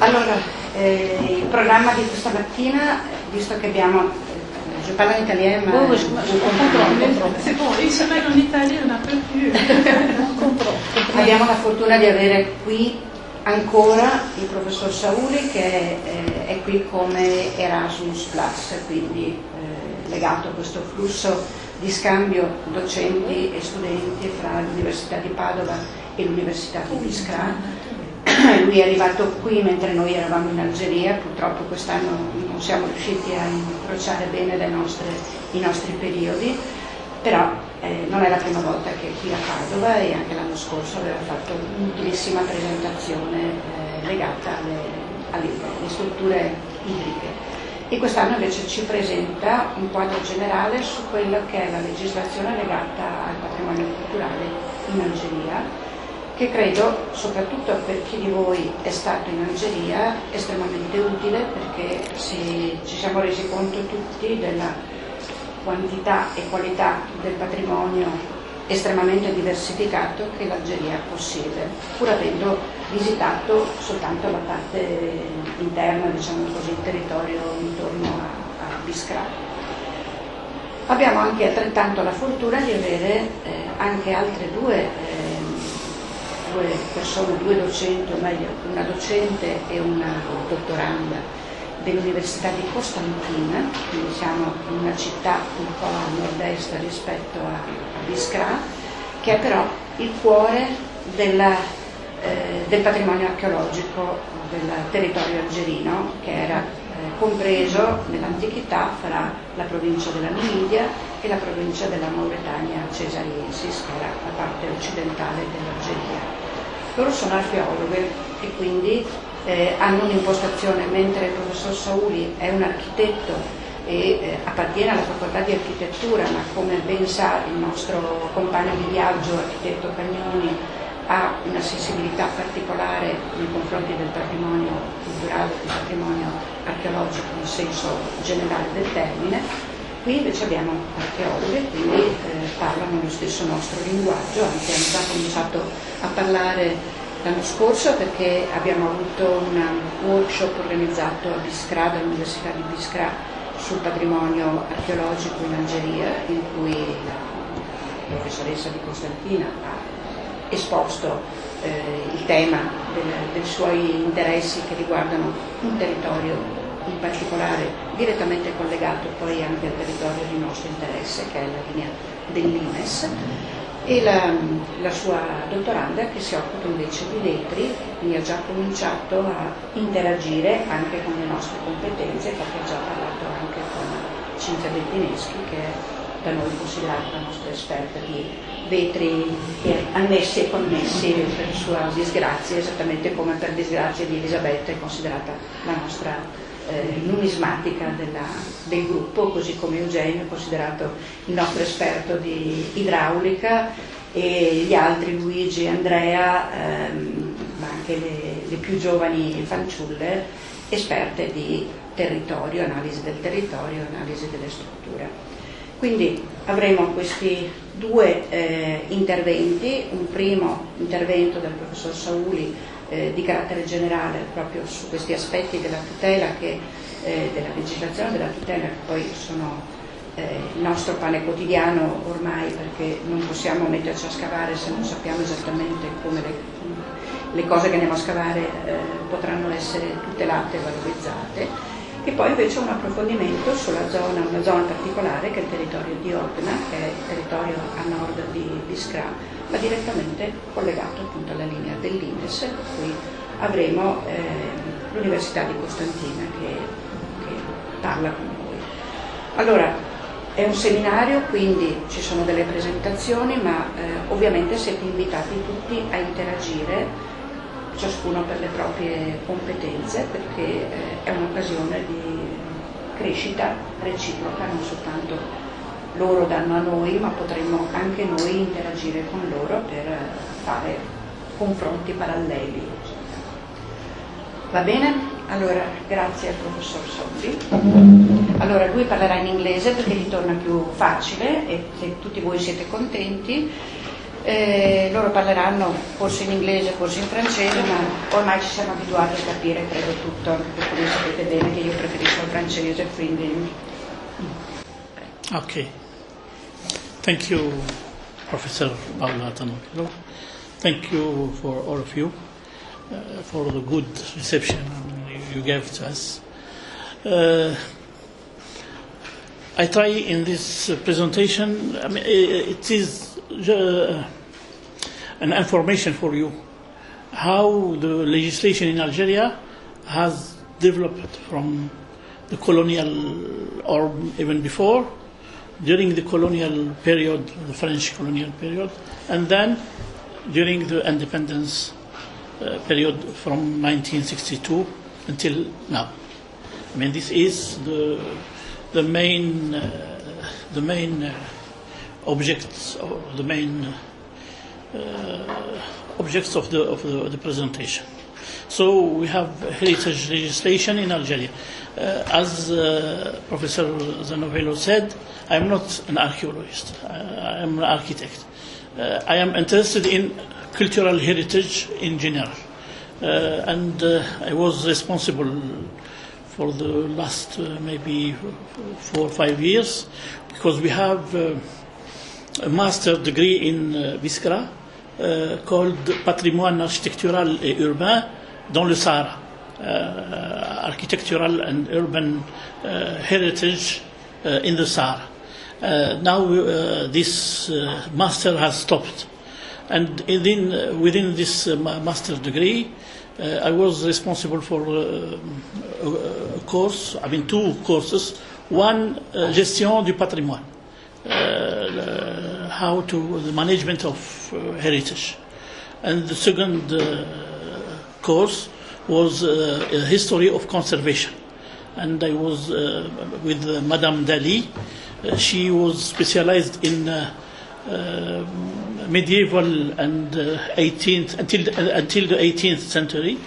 Allora, il programma di questa mattina, visto che abbiamo, je parle en italien, ma c'est bon, une semaine en Italie, on n'a pas pu. Abbiamo la fortuna di avere qui ancora il professor Saouli, che è qui come Erasmus Plus, quindi legato a questo flusso di scambio docenti e studenti fra l'Università di Padova e l'Università di Biskra. Lui è arrivato qui mentre noi eravamo in Algeria, purtroppo quest'anno non siamo riusciti a incrociare bene i nostri periodi, però non è la prima volta che è qui a Padova, e anche l'anno scorso aveva fatto un'utilissima presentazione legata alle strutture idriche. E quest'anno invece ci presenta un quadro generale su quello che è la legislazione legata al patrimonio culturale in Algeria, che credo, soprattutto per chi di voi è stato in Algeria, estremamente utile, perché ci siamo resi conto tutti della quantità e qualità del patrimonio estremamente diversificato che l'Algeria possiede, pur avendo visitato soltanto la parte interna, diciamo così, il territorio intorno a Biskra. Abbiamo anche altrettanto la fortuna di avere anche altre due persone, due docenti, o meglio una docente e una dottoranda dell'Università di Constantine, quindi siamo in una città un po' a nord-est rispetto a Biskra, che è però il cuore del patrimonio archeologico del territorio algerino, che era compreso nell'antichità fra la provincia della Numidia e la provincia della Mauretania Cesariensis, che era la parte occidentale dell'Algeria. Loro sono archeologhe e quindi hanno un'impostazione, mentre il professor Saouli è un architetto e appartiene alla facoltà di architettura, ma come ben sa il nostro compagno di viaggio, architetto Cagnoni, ha una sensibilità particolare nei confronti del patrimonio culturale, del patrimonio archeologico in senso generale del termine. Qui invece abbiamo archeologhe, quindi parlano lo stesso nostro linguaggio, anche hanno già cominciato a parlare l'anno scorso, perché abbiamo avuto un workshop organizzato a Biskra, dall'Università di Biskra, sul patrimonio archeologico in Algeria, in cui la professoressa di Constantine ha esposto il tema dei suoi interessi che riguardano un territorio in particolare direttamente collegato poi anche al territorio di nostro interesse, che è la linea dell'Ines, e la sua dottoranda, che si occupa invece di letri, quindi ha già cominciato a interagire anche con le nostre competenze, perché ha già parlato anche con Cinzia Bettineschi, che è da noi considerata la nostra esperta di vetri annessi e connessi per sua disgrazia, esattamente come per disgrazia di Elisabetta è considerata la nostra numismatica del gruppo, così come Eugenio è considerato il nostro esperto di idraulica, e gli altri, Luigi e Andrea, ma anche le più giovani fanciulle, esperte di territorio, analisi del territorio, analisi delle strutture. Quindi avremo questi due interventi, un primo intervento del professor Saouli di carattere generale proprio su questi aspetti della tutela, della legislazione della tutela, che poi sono il nostro pane quotidiano ormai, perché non possiamo metterci a scavare se non sappiamo esattamente come le cose che andiamo a scavare potranno essere tutelate e valorizzate. E poi invece un approfondimento sulla una zona particolare, che è il territorio di Hodna, che è il territorio a nord di Biskra, ma direttamente collegato appunto alla linea dell'Ines, per cui avremo l'Università di Constantine che parla con noi. Allora, è un seminario, quindi ci sono delle presentazioni, ma ovviamente siete invitati tutti a interagire, ciascuno per le proprie competenze, perché è un'occasione di crescita reciproca, non soltanto loro danno a noi, ma potremmo anche noi interagire con loro per fare confronti paralleli. Va bene? Allora, grazie al professor Saouli. Allora, lui parlerà in inglese perché gli torna più facile, e se tutti voi siete contenti. Loro parleranno forse in inglese, forse in francese, ma ormai ci siamo abituati a capire, credo, tutto, per cui sapete bene che io preferisco il francese, quindi... Okay. Thank you, Professor Paola Tanocchio. Thank you for all of you for the good reception you gave to us. I try in this presentation, I mean, it is an information for you how the legislation in Algeria has developed from the colonial, or even before, during the colonial period, the French colonial period, and then during the independence period from 1962 until now. I mean, this is the main objects, or the main objects of the presentation. So we have heritage legislation in Algeria. As Professor Zanovello said, I am not an archaeologist. I am an architect. I am interested in cultural heritage in general, and I was responsible for the last maybe 4 or 5 years, because we have a master degree in Biskra called Patrimoine architectural et urbain dans le Sahara, architectural and urban heritage in the Sahara. Now this master has stopped, and within this master degree I was responsible for a course, I mean 2 courses. One, gestion du patrimoine, how to the management of heritage, and the second course was a history of conservation, and I was with Madame Dali. She was specialized in medieval and 18th until the 18th century,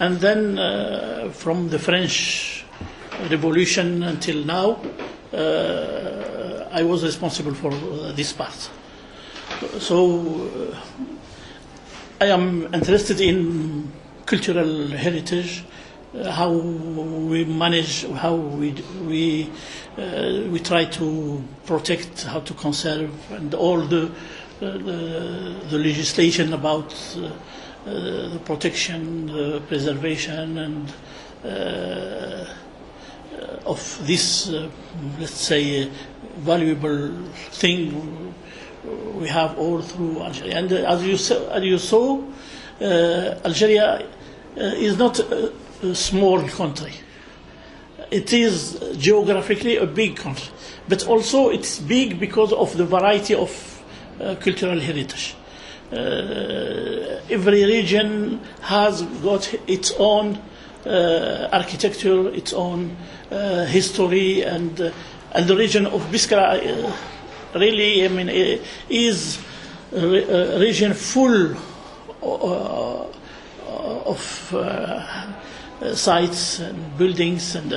and then from the French Revolution until now, I was responsible for this part. So I am interested in cultural heritage, how we manage, how we try to protect, how to conserve, and all the legislation about the protection, the preservation, and of this, let's say, valuable thing we have all through Algeria. And as you saw, Algeria is not a small country. It is geographically a big country, but also it's big because of the variety of cultural heritage. Every region has got its own architecture, its own history, and the region of Biskra really, I mean, is a region full of sites and buildings, and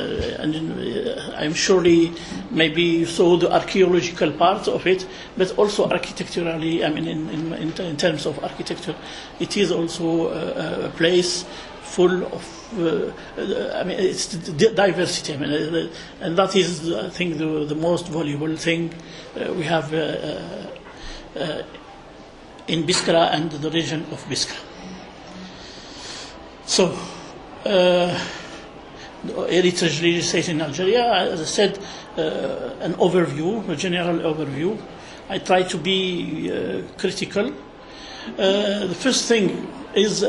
I'm surely maybe you saw the archaeological part of it, but also architecturally, I mean, in terms of architecture, it is also a place full of, I mean, it's diversity. I mean, and that is, I think, the most valuable thing we have in Biskra and the region of Biskra. So, heritage legislation in Algeria, as I said, an overview, a general overview. I try to be critical. The first thing is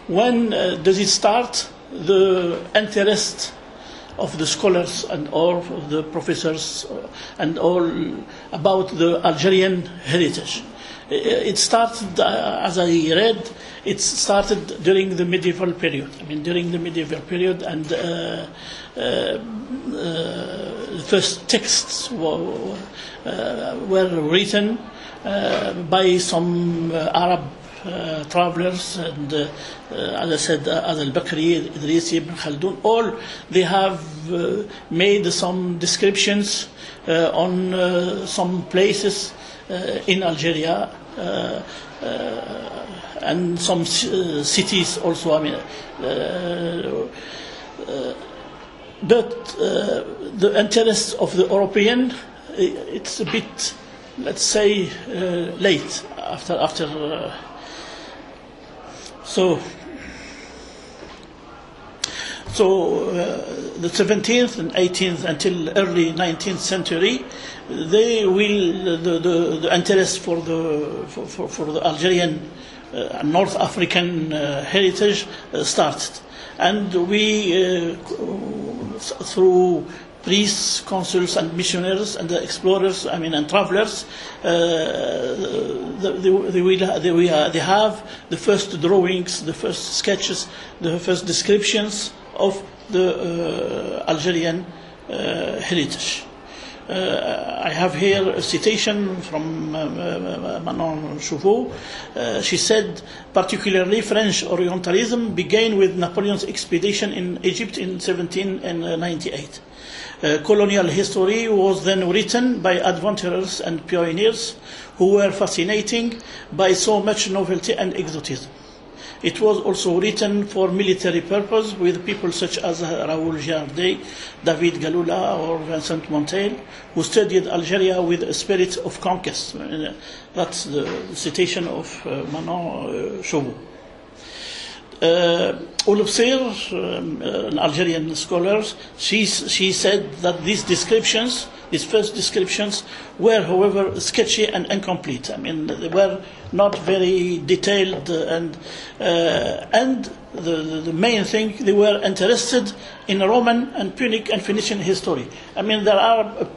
when does it start, the interest of the scholars and all of the professors and all about the Algerian heritage. It started, as I read, it started during the medieval period. I mean, during the medieval period, and the first texts were written by some Arab travelers, and as I said, al-Bakri, Idrisi, Ibn Khaldun, all they have made some descriptions on some places in Algeria, and some cities also. I mean, but the interests of the European, it's a bit, let's say, late after. So the 17th and 18th until early 19th century, the interest for the Algerian North African heritage started, and we through priests, consuls, and missionaries, and the explorers, and travelers, they have the first drawings, the first sketches, the first descriptions of the Algerian heritage. I have here a citation from Manon Chauveau. She said, particularly French Orientalism began with Napoleon's expedition in Egypt in 1798. Colonial history was then written by adventurers and pioneers who were fascinating by so much novelty and exotism. It was also written for military purpose with people such as Raoul Giardet, David Galula, or Vincent Montel, who studied Algeria with a spirit of conquest. That's the citation of Manon Chauveau. Olubsir, an Algerian scholar, she said that these first descriptions were, however, sketchy and incomplete. They were not very detailed, and the main thing, they were interested in Roman and Punic and Phoenician history. There are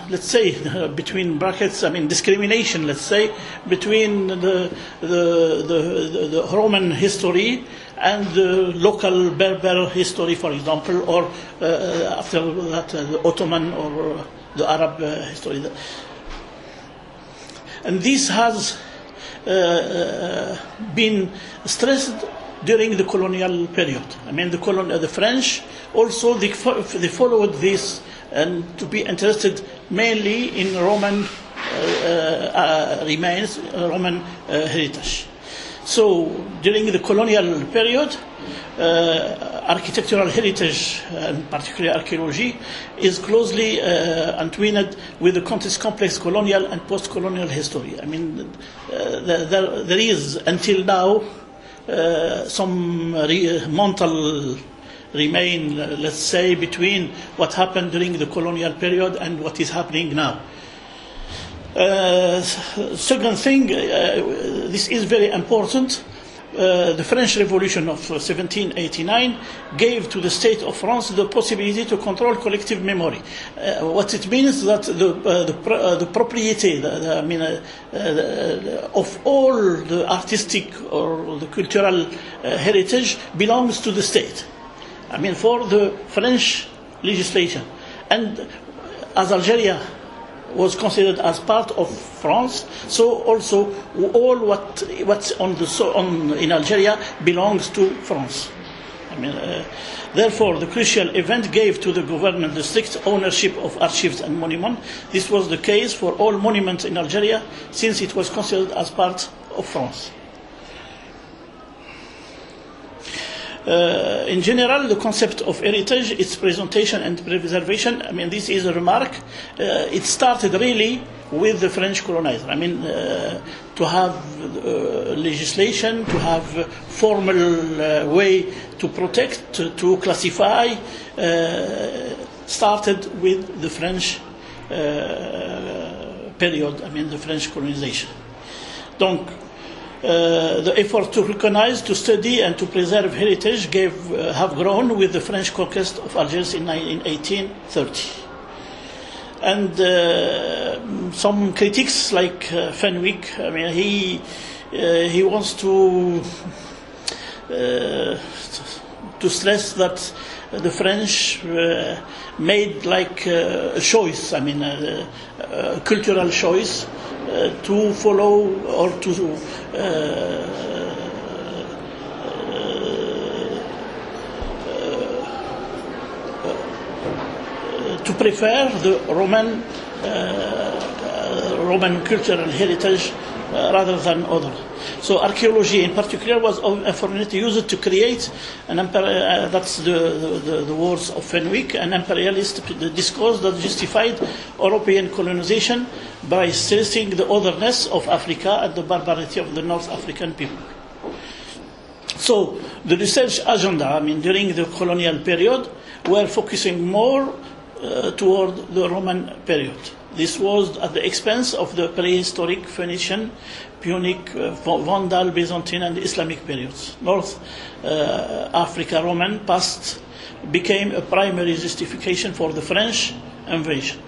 let's say, between brackets, discrimination, let's say, between the Roman history and the local Berber history, for example, or after that, the Ottoman or the Arab history. And this has been stressed during the colonial period. The French also, they followed this, and to be interested mainly in Roman remains, Roman heritage. So during the colonial period, architectural heritage, and particularly archaeology, is closely entwined with the complex colonial and post-colonial history. There is until now some mental remain, let's say, between what happened during the colonial period and what is happening now. Second thing, this is very important. The French Revolution of 1789 gave to the state of France the possibility to control collective memory. What it means that the propriety, of all the artistic or the cultural heritage belongs to the state. For the French legislation, and as Algeria was considered as part of France, so also all what's in Algeria belongs to France. Therefore, the crucial event gave to the government the strict ownership of archives and monuments. This was the case for all monuments in Algeria, since it was considered as part of France. In general, the concept of heritage, its presentation and preservation, this is a remark. It started really with the French colonizer. To have legislation, to have formal way to protect, to classify, started with the French period, the French colonization. Donc, the effort to recognize, to study, and to preserve heritage have grown with the French conquest of Algiers in 1830. And some critics like Fenwick, he wants to stress that the French made like a choice, a cultural choice, to follow or to prefer the Roman cultural heritage rather than other. So archaeology in particular was unfortunately used to create an that's the words of Fenwick, an imperialist discourse that justified European colonization by stressing the otherness of Africa and the barbarity of the North African people. So the research agenda, during the colonial period, were focusing more toward the Roman period. This was at the expense of the prehistoric Phoenician, Punic, Vandal, Byzantine, and Islamic periods. North Africa Roman past became a primary justification for the French invasion.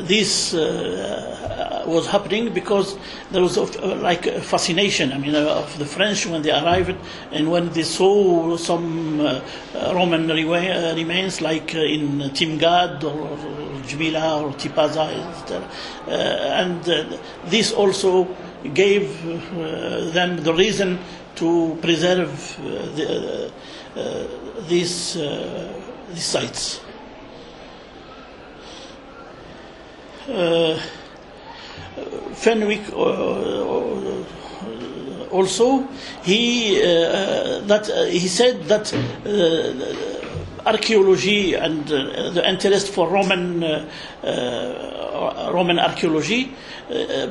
This was happening because there was like a fascination, of the French when they arrived and when they saw some Roman remains like in Timgad or Jmila or Tipaza, and this also gave them the reason to preserve these sites. Fenwick also he said that archaeology and the interest for Roman archaeology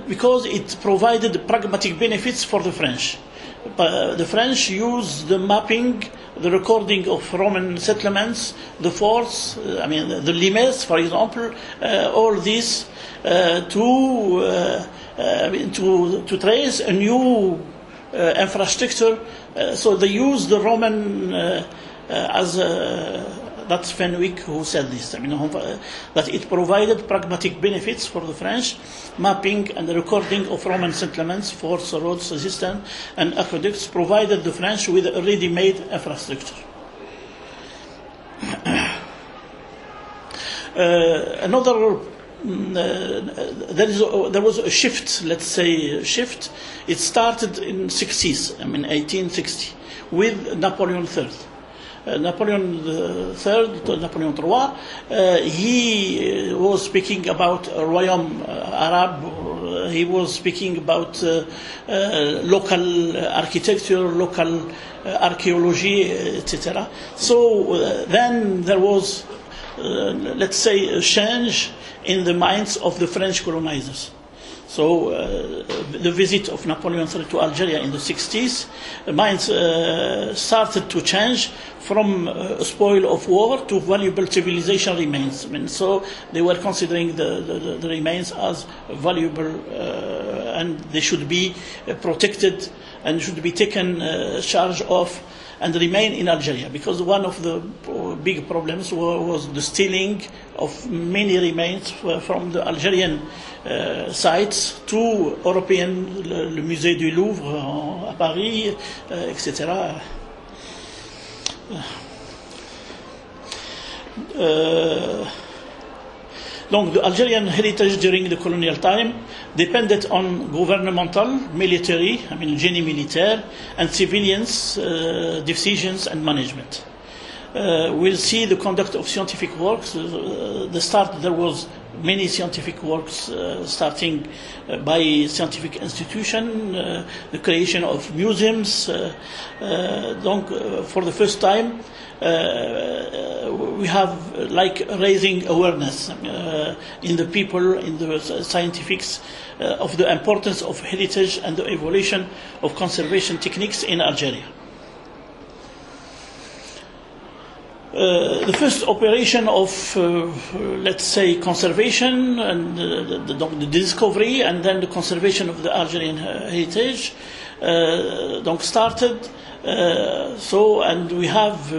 because it provided pragmatic benefits for the French. The French used the mapping, the recording of Roman settlements, the forts, the limes, for example, all this to trace a new infrastructure. So they used the Roman as that's Fenwick who said this. That it provided pragmatic benefits for the French, mapping and the recording of Roman settlements, forts, roads, resistance, and aqueducts provided the French with a ready-made infrastructure. There was a shift, let's say shift. It started in 1860, with Napoleon III. Napoleon III, he was speaking about Royaume Arab. He was speaking about local architecture, local archaeology, etc. So then there was, let's say, a change in the minds of the French colonizers. So the visit of Napoleon III to Algeria in the 60s, minds started to change from a spoil of war to valuable civilization remains. So they were considering the remains as valuable and they should be protected and should be taken charge of and remain in Algeria, because one of the big problems was the stealing of many remains from the Algerian sites to European, le Musée du Louvre à Paris, etc. Donc, the Algerian heritage during the colonial time depended on governmental, military, génie militaire, and civilians' decisions and management. We'll see the conduct of scientific works. There was many scientific works starting by scientific institutions, the creation of museums. For the first time, we have raising awareness in the people, in the scientifics, of the importance of heritage and the evolution of conservation techniques in Algeria. The first operation of, let's say, conservation and the discovery and then the conservation of the Algerian heritage started. And we have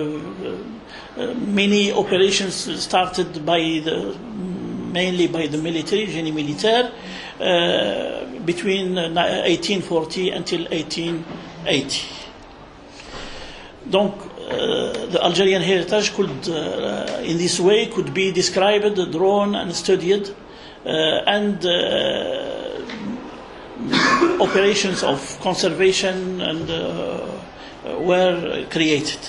many operations started mainly by the military, génie militaire, between 1840 until 1880. The Algerian heritage in this way could be described, drawn and studied, and operations of conservation and were created.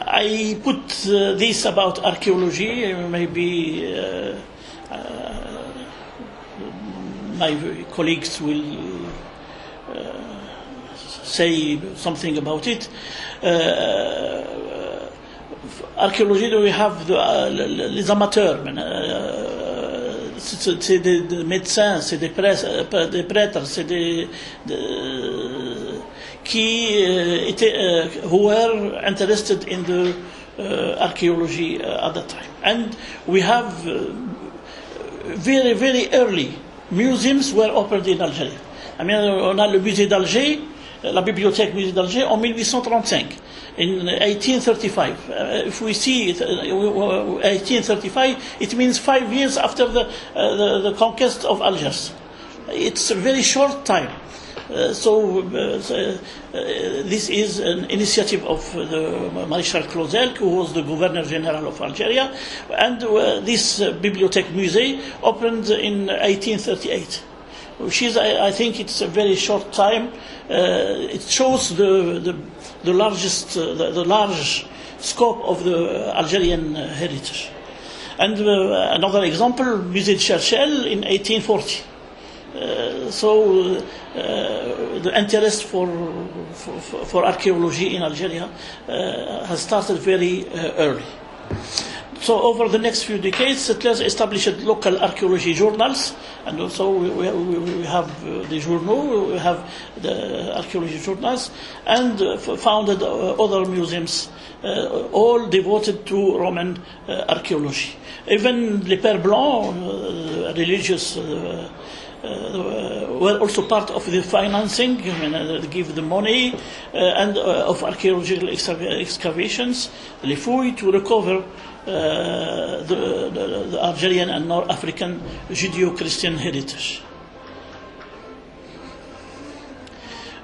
I put this about archaeology, maybe my colleagues will say something about it. Archéologie, we have les amateurs. C'est des médecins, c'est des prêtres, c'est des who were interested in the archaeology at that time. And we have very, very early museums were opened in Algeria. I mean, on a le musée d'Alger, la bibliothèque musée d'Alger en 1835. In 1835, if we see it, 1835, it means 5 years after the conquest of Algiers. It's a very short time. This is an initiative of the Maréchal Clausel, who was the Governor General of Algeria, and this Bibliothèque Musée opened in 1838. Which is, I think, it's a very short time. It shows the large scope of the Algerian heritage. And another example, Musée de Cherchel in 1840. The interest for archaeology in Algeria has started very early. So over the next few decades, settlers established local archaeology journals, and also we have the journaux, we have the archaeology journals, and founded other museums, all devoted to Roman archaeology. Even les Pères Blancs, religious, were also part of the financing, they give the money, and of archaeological excavations, les fouilles, to recover the Algerian and North African Judeo-Christian heritage.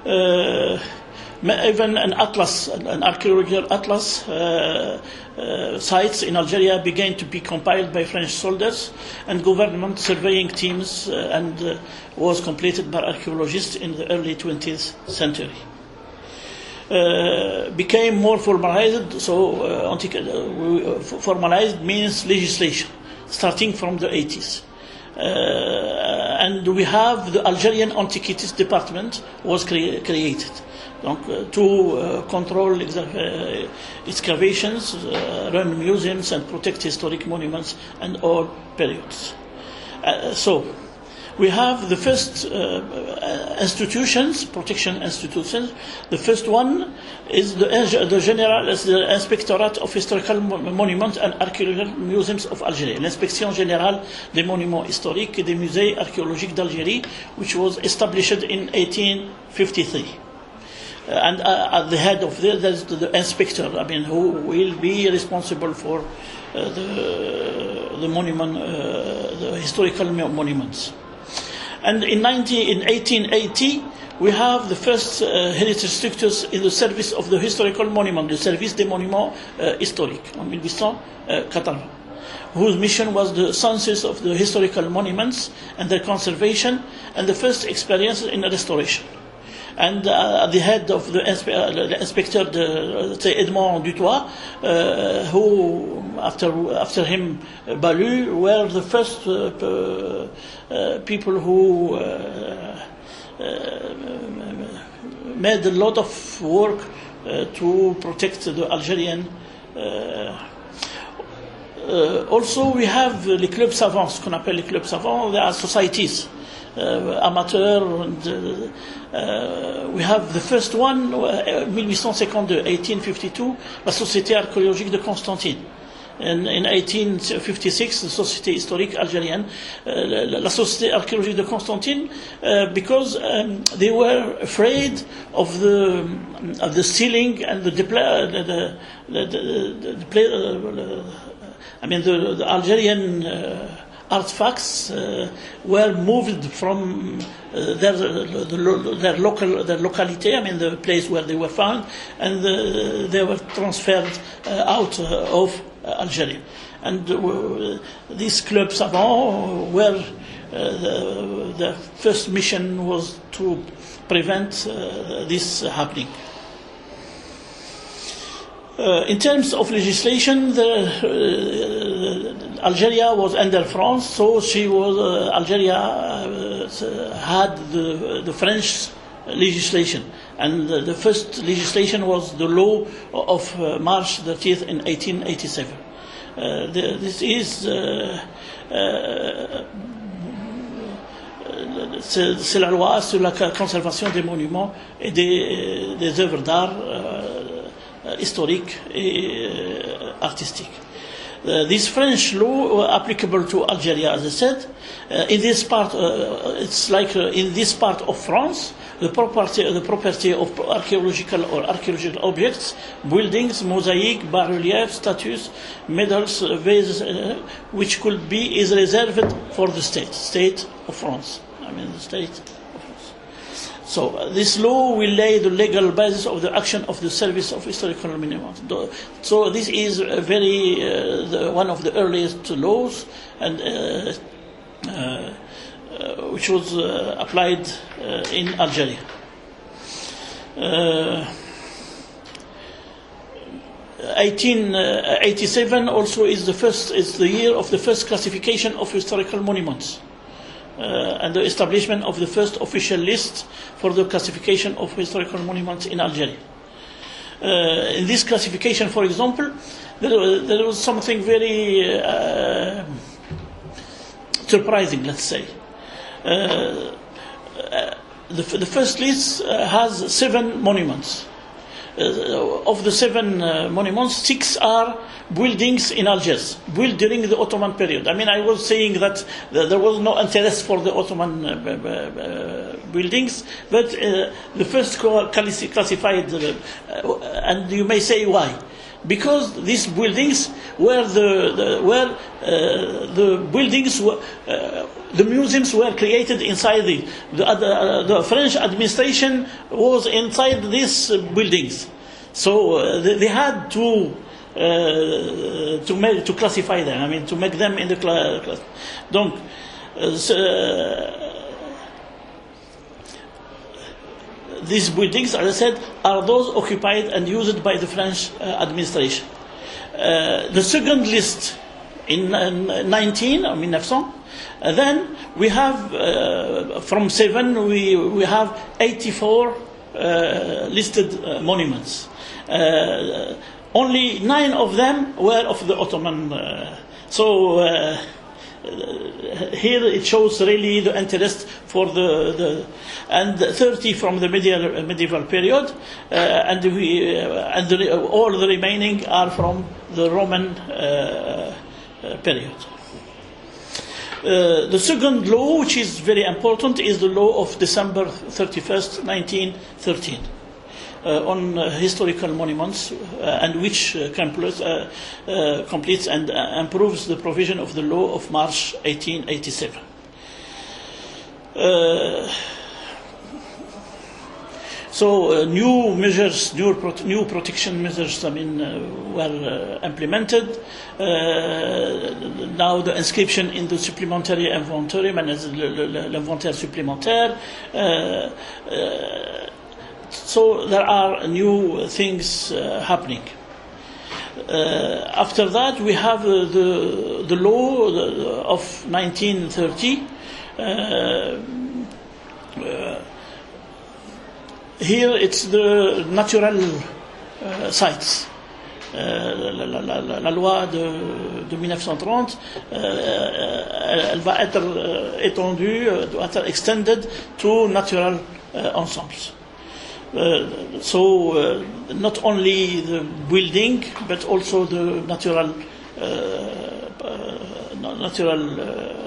Even an atlas, an archaeological atlas, sites in Algeria began to be compiled by French soldiers and government surveying teams, and was completed by archaeologists in the early 20th century. Became more formalized, formalized means legislation, starting from the 80s. And we have the Algerian Antiquities Department was created. To control excavations, run museums, and protect historic monuments and all periods. We have the first institutions, protection institutions. The first one is the Inspectorate of Historical Monuments and Archaeological Museums of Algeria, l'Inspection Générale des Monuments Historiques et des Musées Archéologiques d'Algérie, which was established in 1853. And at the head of there's the inspector, who will be responsible for the monument, the historical monuments. And in 1880, we have the first heritage structures in the service of the historical monument, the Service des Monuments Historiques, en 1880, whose mission was the census of the historical monuments and their conservation, and the first experience in restoration. And at the head of the inspector, Edmond Dutoit, who after him Balu, were the first people who made a lot of work to protect the Algerian. Also, we have les clubs savants, ce qu'on appelle les clubs savants. They are societies. Amateur, and we have the first one, 1852, la Société archéologique de Constantine. In 1856, the Société historique algérienne, la Société archéologique de Constantine, because they were afraid of the stealing and the Algerian artifacts were moved from their locality, the place where they were found, and they were transferred out of Algeria. And these clubs savants were the first mission was to prevent this happening. In terms of legislation, Algeria was under France, so Algeria had the French legislation, and the first legislation was the law of March 30th in 1887. This is c'est la loi sur la conservation des monuments et des œuvres d'art historiques et artistiques. This French law applicable to Algeria, as I said, in this part, it's like in this part of France, the property of archaeological objects, buildings, mosaic, bas-reliefs, statues, medals, vases, which could be is reserved for the state of France. I mean, the state of France. So this law will lay the legal basis of the action of the Service of Historical Monuments. So this is very one of the earliest laws, and which was applied in Algeria. 1887 also is the year of the first classification of historical monuments. And the establishment of the first official list for the classification of historical monuments in Algeria. In this classification, for example, there was something very surprising, let's say. The first list has 7 monuments. Of the 7 monuments, 6 are buildings in Algiers, built during the Ottoman period. I mean, I was saying that there was no interest for the Ottoman buildings, but the first classified, and you may say why? Because these buildings were the buildings were, the museums were created inside the French administration was inside these buildings, so they had to classify them. I mean, to make them in the class. Donc, these buildings, as I said, are those occupied and used by the French administration. The second list in 1900, then we have from 7 we have 84 listed monuments. Only 9 of them were of the Ottoman. Here it shows really the interest for and 30 from the medieval period, and all the remaining are from the Roman period. The second law, which is very important, is the law of December 31st, 1913. On historical monuments, and which completes and improves the provision of the law of March 1887. New measures, new protection measures, were implemented. Now the inscription in the supplementary inventory, l'inventaire supplémentaire. So there are new things happening. After that, we have the law of 1930. Here it's the natural sites. La loi de 1930, elle va être étendue, doit être extended to natural ensembles. Not only the building, but also the natural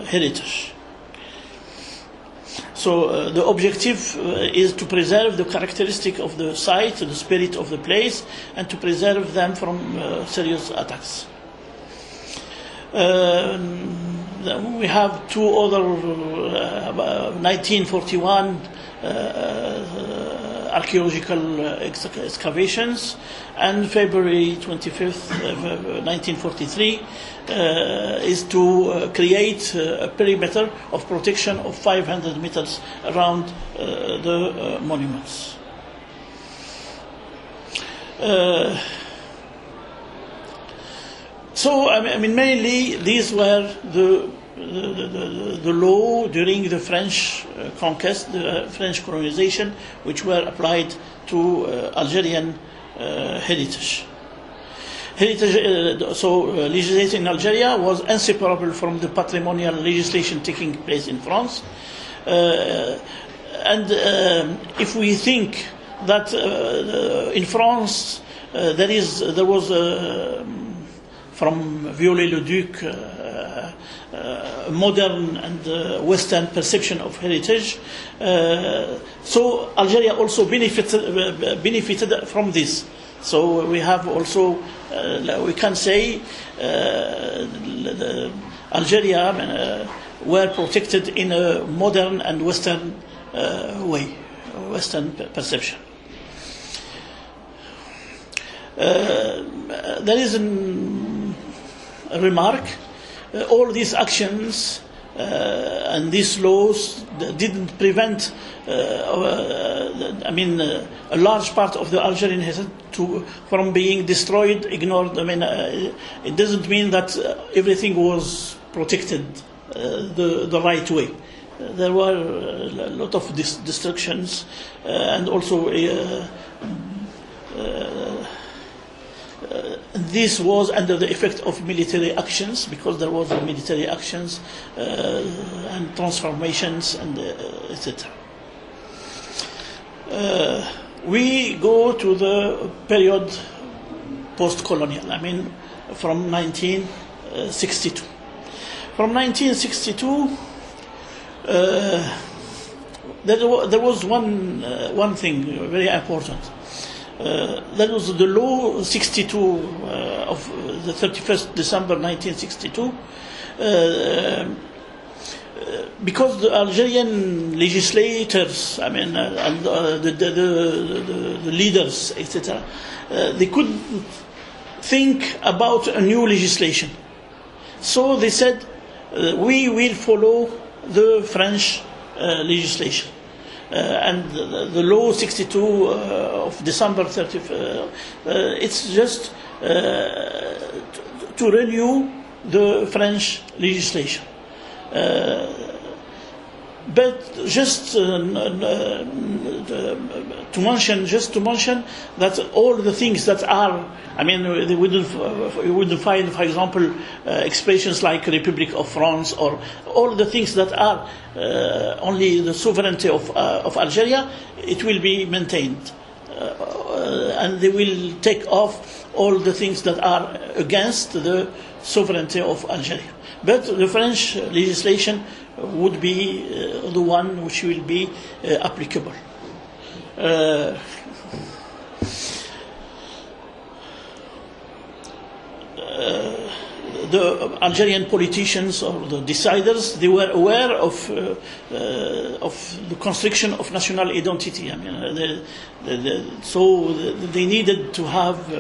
heritage. So the objective is to preserve the characteristic of the site, the spirit of the place, and to preserve them from serious attacks. We have 2 other 1941 archaeological excavations, and February 25th, 1943 is to create a perimeter of protection of 500 meters around the monuments. So I mean, mainly these were the law during the French conquest, the French colonization, which were applied to Algerian heritage. Legislation in Algeria was inseparable from the patrimonial legislation taking place in France. If we think that in France there was from Viollet-le-Duc modern and Western perception of heritage, so Algeria also benefited from this. So we have also, we can say, Algeria were protected in a modern and Western way, Western perception. There is a remark. All these actions and these laws didn't prevent, a large part of the Algerian heritage from being destroyed, ignored. It doesn't mean that everything was protected the right way. There were a lot of destructions, and also this was under the effect of military actions, because there was military actions and transformations and etc. We go to the period post-colonial, from 1962. From 1962, there was one thing very important. That was the law 62 of the 31st December 1962, because the Algerian legislators, and the leaders, etc., they couldn't think about a new legislation. So they said, we will follow the French legislation. And the law 62 of December 31st, it's just to renew the French legislation. But just to mention that all the things that are, you wouldn't find, for example, expressions like Republic of France, or all the things that are only the sovereignty of Algeria, it will be maintained. And they will take off all the things that are against the sovereignty of Algeria. But the French legislation would be the one which will be applicable. The Algerian politicians or the deciders, they were aware of the construction of national identity. So they needed to have,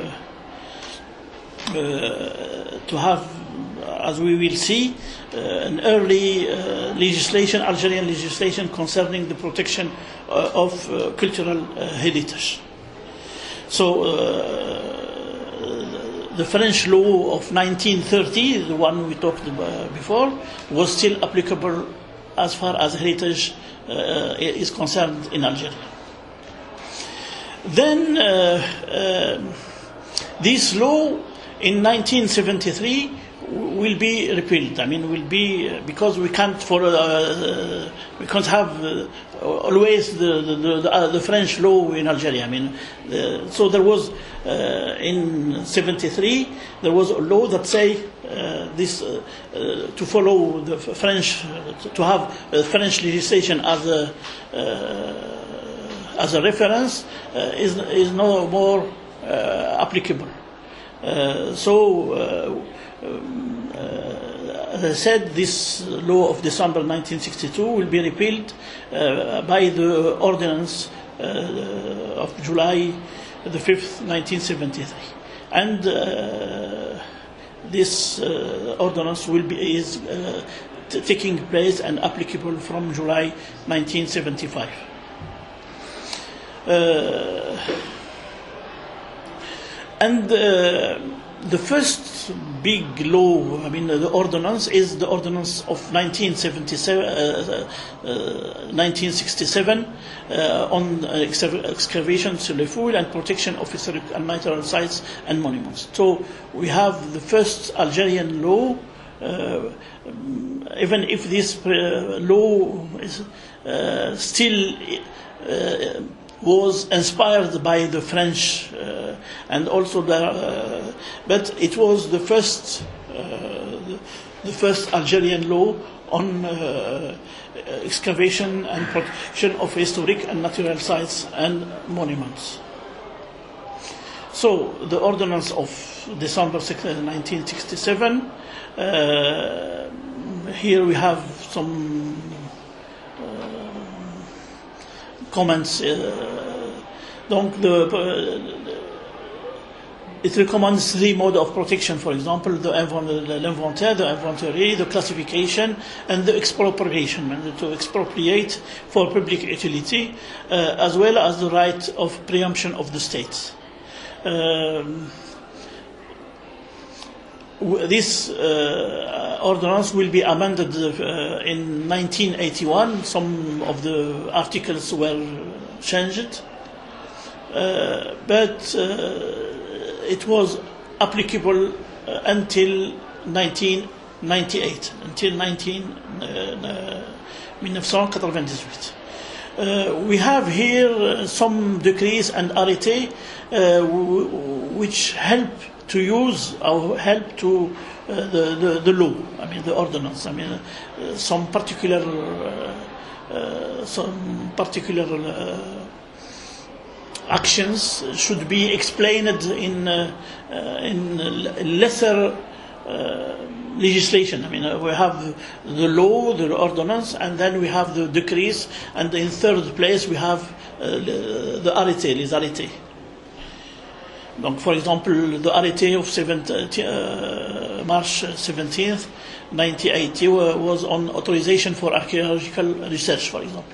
as we will see, an early Algerian legislation concerning the protection of cultural heritage. So the French law of 1930, the one we talked about before, was still applicable as far as heritage is concerned in Algeria. Then this law in 1973 will be repealed. Will be, because we can't have always the French law in Algeria. So there was in 73 there was a law that say this to follow the French, to have French legislation as a reference is no more applicable. As I said, this law of December 1962 will be repealed by the ordinance of July the 5th, 1973. And this ordinance is taking place and applicable from July 1975. The first big law, I mean, the ordinance is the ordinance of 1967 on excavation, fouilles, and protection of historic and natural sites and monuments. So we have the first Algerian law, even if this law is still was inspired by the French and also but it was the first Algerian law on excavation and protection of historic and natural sites and monuments. So the ordinance of December 1967. Here we have some comments. It recommends 3 modes of protection, for example, l'inventaire, the inventory, the classification, and the expropriation, and to expropriate for public utility, as well as the right of preemption of the states. This ordinance will be amended in 1981. Some of the articles were changed, but it was applicable until 1998, until 1998. We have here some decrees and arrêtés which help to use or help to the law. I mean the ordinance. I mean some particular actions should be explained in lesser legislation. I mean we have the law, the ordinance, and then we have the decrees, and in third place we have the arrêtés, les arrêtés. Donc, for example, the arrêté of March 17th, 1980 was on authorization for archaeological research, for example,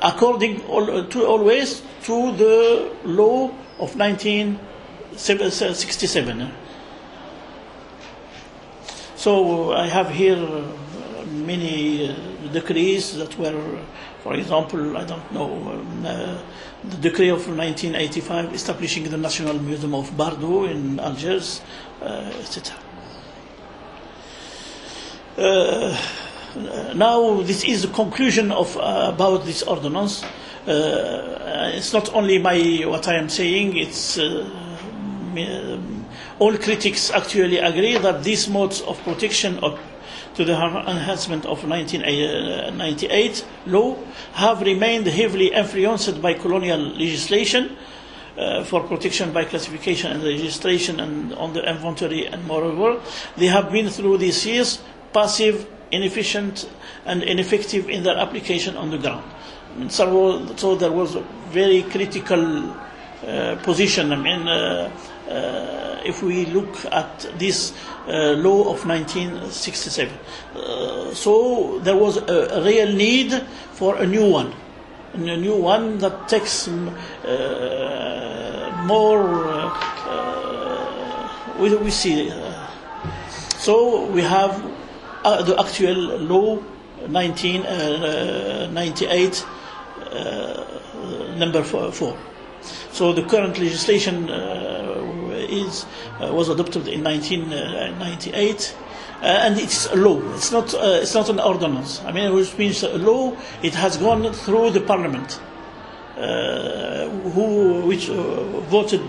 according always to the law of 1967. So I have here many decrees that were, for example, I don't know, the decree of 1985 establishing the National Museum of Bardo in Algiers, etc. Now, this is the conclusion of about this ordinance. It's not only what I am saying. It's all critics actually agree that these modes of protection to the enhancement of 1998 law have remained heavily influenced by colonial legislation for protection by classification and registration and on the inventory, and moreover, they have been through these years passive, inefficient, and ineffective in their application on the ground. So there was a very critical position. I mean, if we look at this law of 1967, so there was a real need for a new one that takes more. We see. So we have the actual law 1998 number 4. So the current legislation was adopted in 1998, and it's a law. It's not an ordinance. I mean, which means a law. It has gone through the parliament, which voted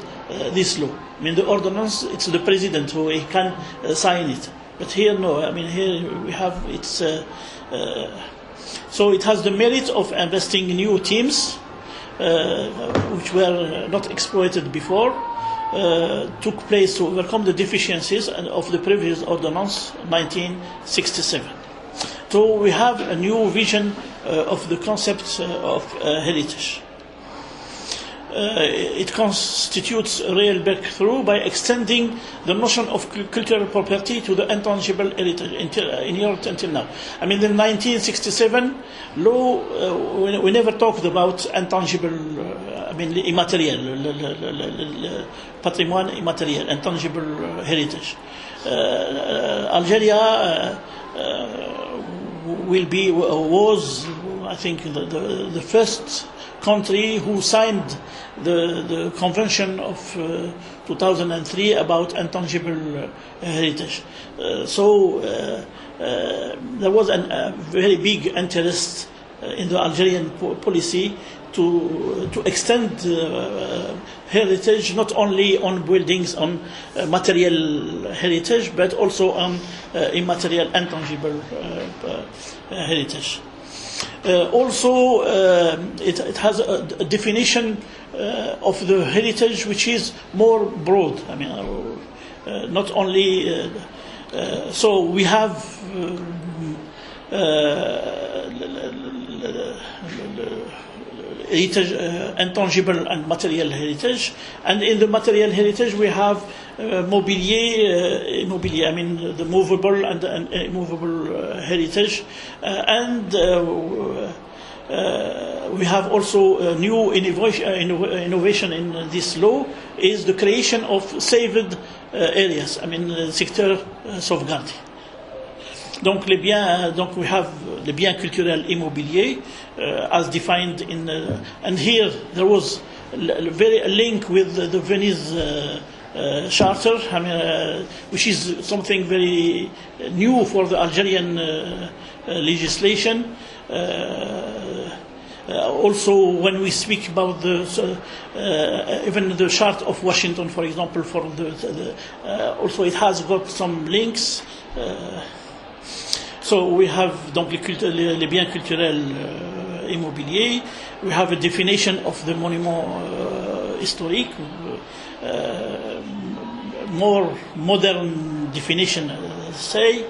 this law. I mean, the ordinance. It's the president who can sign it. But here, no. I mean, here we have it's. So it has the merit of investing in new teams, which were not exploited before, took place to overcome the deficiencies of the previous ordinance, 1967. So we have a new vision of the concept of heritage. It constitutes a real breakthrough by extending the notion of cultural property to the intangible heritage inherent until now. I mean, in 1967 law, we never talked about intangible. mean, immatériel, le patrimoine immatériel, intangible heritage. Algeria was, I think, the first country who signed the Convention of 2003 about intangible heritage. So there was a very big interest in the Algerian policy to extend heritage not only on buildings, on material heritage, but also on immaterial, intangible heritage. Also, it has a definition of the heritage which is more broad. I mean, not only so we have heritage, intangible and material heritage, and in the material heritage we have mobilier, I mean the movable and immovable heritage, and we have also a new innovation in this law is the creation of saved areas, I mean secteur sauvegardé. Donc we have les biens culturels immobiliers as defined in, and here there was a link with the Venice Charter, I mean, which is something very new for the Algerian legislation. Also, when we speak about even the Chart of Washington, for example, also it has got some links. So we have donc les biens culturels immobiliers. We have a definition of the monument historique, more modern definition. Say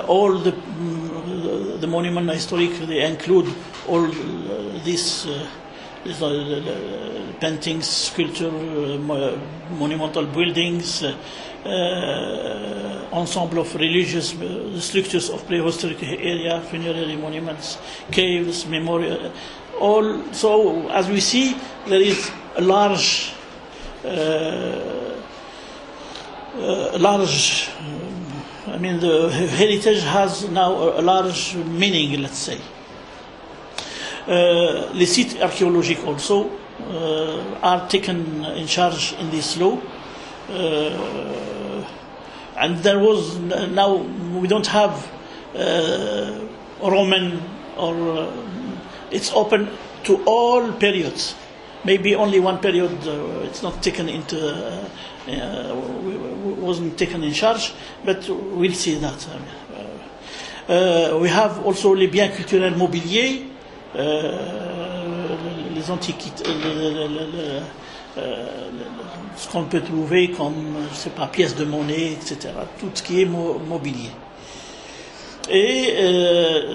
all the monument historique, they include all these paintings, sculpture, monumental buildings. Ensemble of religious structures of prehistoric area, funerary monuments, caves, memorial, all. So as we see, there is a large, I mean, the heritage has now a large meaning, let's say. Les sites archéologiques also are taken in charge in this law. And there was, now we don't have Roman or it's open to all periods. Maybe only one period it's not taken into, wasn't taken in charge, but we'll see that. We have also les biens culturels mobiliers, les antiquités, ce qu'on peut trouver comme, je sais pas, pièces de monnaie, etc. Tout ce qui est mobilier. Et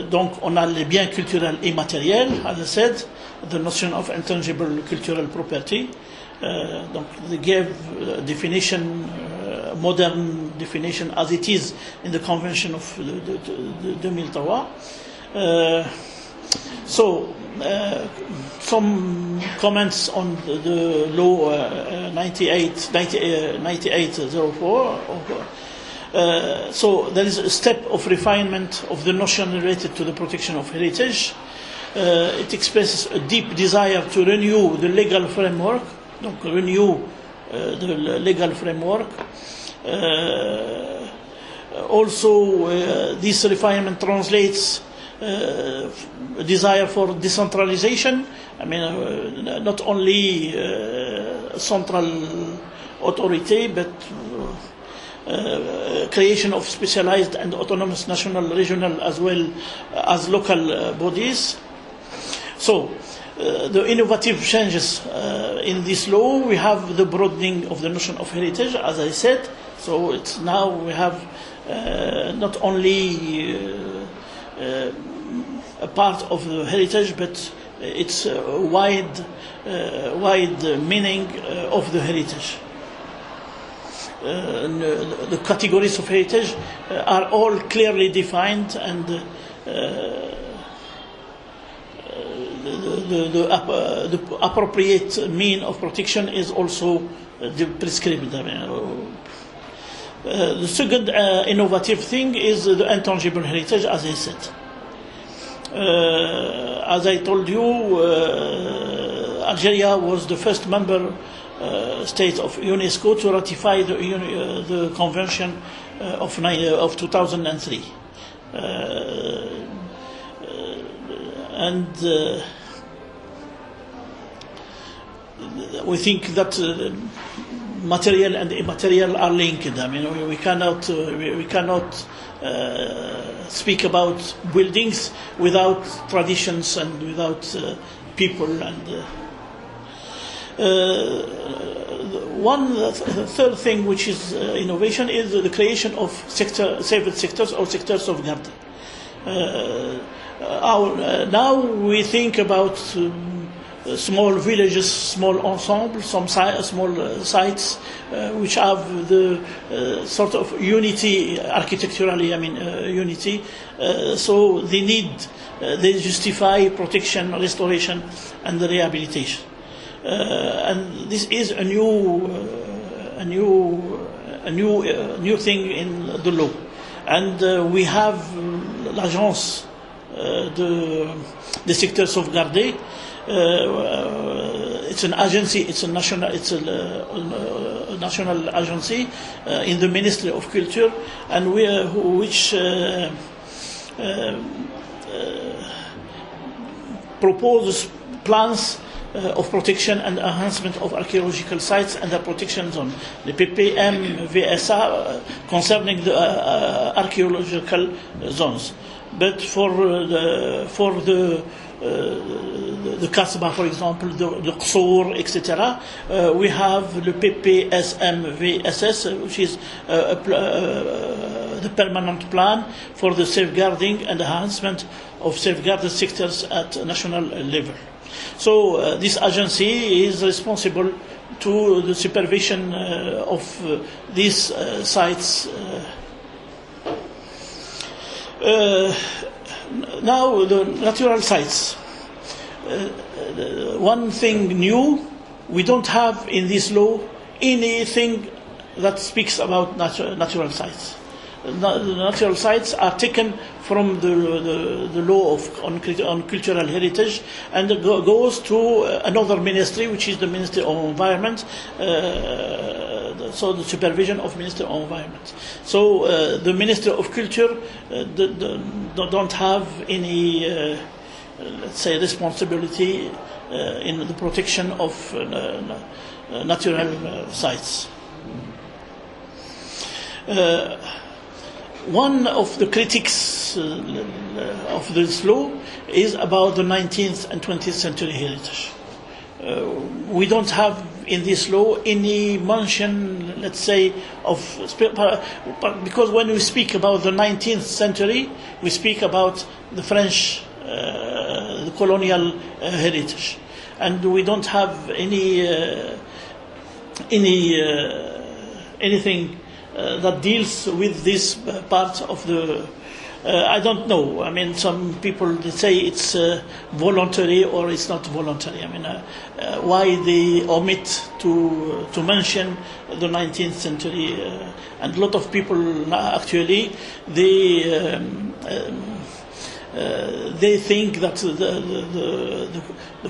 donc, on a les biens culturels immatériels, as I said, the notion of intangible cultural property. Donc, they gave definition, modern definition as it is in the Convention of 2003. So, some comments on the law 9804. So there is a step of refinement of the notion related to the protection of heritage. It expresses a deep desire to renew the legal framework. Donc renew the legal framework. Also, this refinement translates a desire for decentralization. I mean, not only central authority, but creation of specialized and autonomous national, regional, as well as local bodies. So, the innovative changes in this law, we have the broadening of the notion of heritage, as I said. So, it's now we have not only a part of the heritage, but it's a wide meaning of the heritage. The categories of heritage are all clearly defined, and the appropriate mean of protection is also prescribed. The second innovative thing is the intangible heritage, as I said. As I told you, Algeria was the first member state of UNESCO to ratify the Convention of 2003. And we think that material and immaterial are linked. I mean, we cannot speak about buildings without traditions and without people. And the third thing, which is innovation, is the creation of saved sectors or sectors of garden. Now we think about small villages, small ensembles, some small sites which have the sort of unity architecturally. I mean, unity. So they justify protection, restoration, and rehabilitation. And this is a new thing in the law. And we have l'agence des secteurs sauvegardés. It's an agency. It's a national agency in the Ministry of Culture, and which proposes plans of protection and enhancement of archaeological sites and the protection zone, the PPM-VSA, concerning the archaeological zones. But for the Kasbah, for example, the Qsour, etc., we have the PPSM-VSS, which is the permanent plan for the safeguarding and enhancement of safeguarded sectors at national level. So this agency is responsible to the supervision of these sites. Now the natural sites. One thing new, we don't have in this law anything that speaks about natural sites. The natural sites are taken from the law on cultural heritage, and it goes to another ministry, which is the Ministry of Environment, so the supervision of Ministry of Environment. So the Ministry of Culture don't have any, let's say, responsibility in the protection of natural sites. One of the critics of this law is about the 19th and 20th century heritage. We don't have in this law any mention, let's say, of, because when we speak about the 19th century, we speak about the French, the colonial heritage, and we don't have anything that deals with this part of the. I don't know. I mean, some people they say it's voluntary or it's not voluntary. I mean, why they omit to mention the 19th century? And a lot of people actually they think that the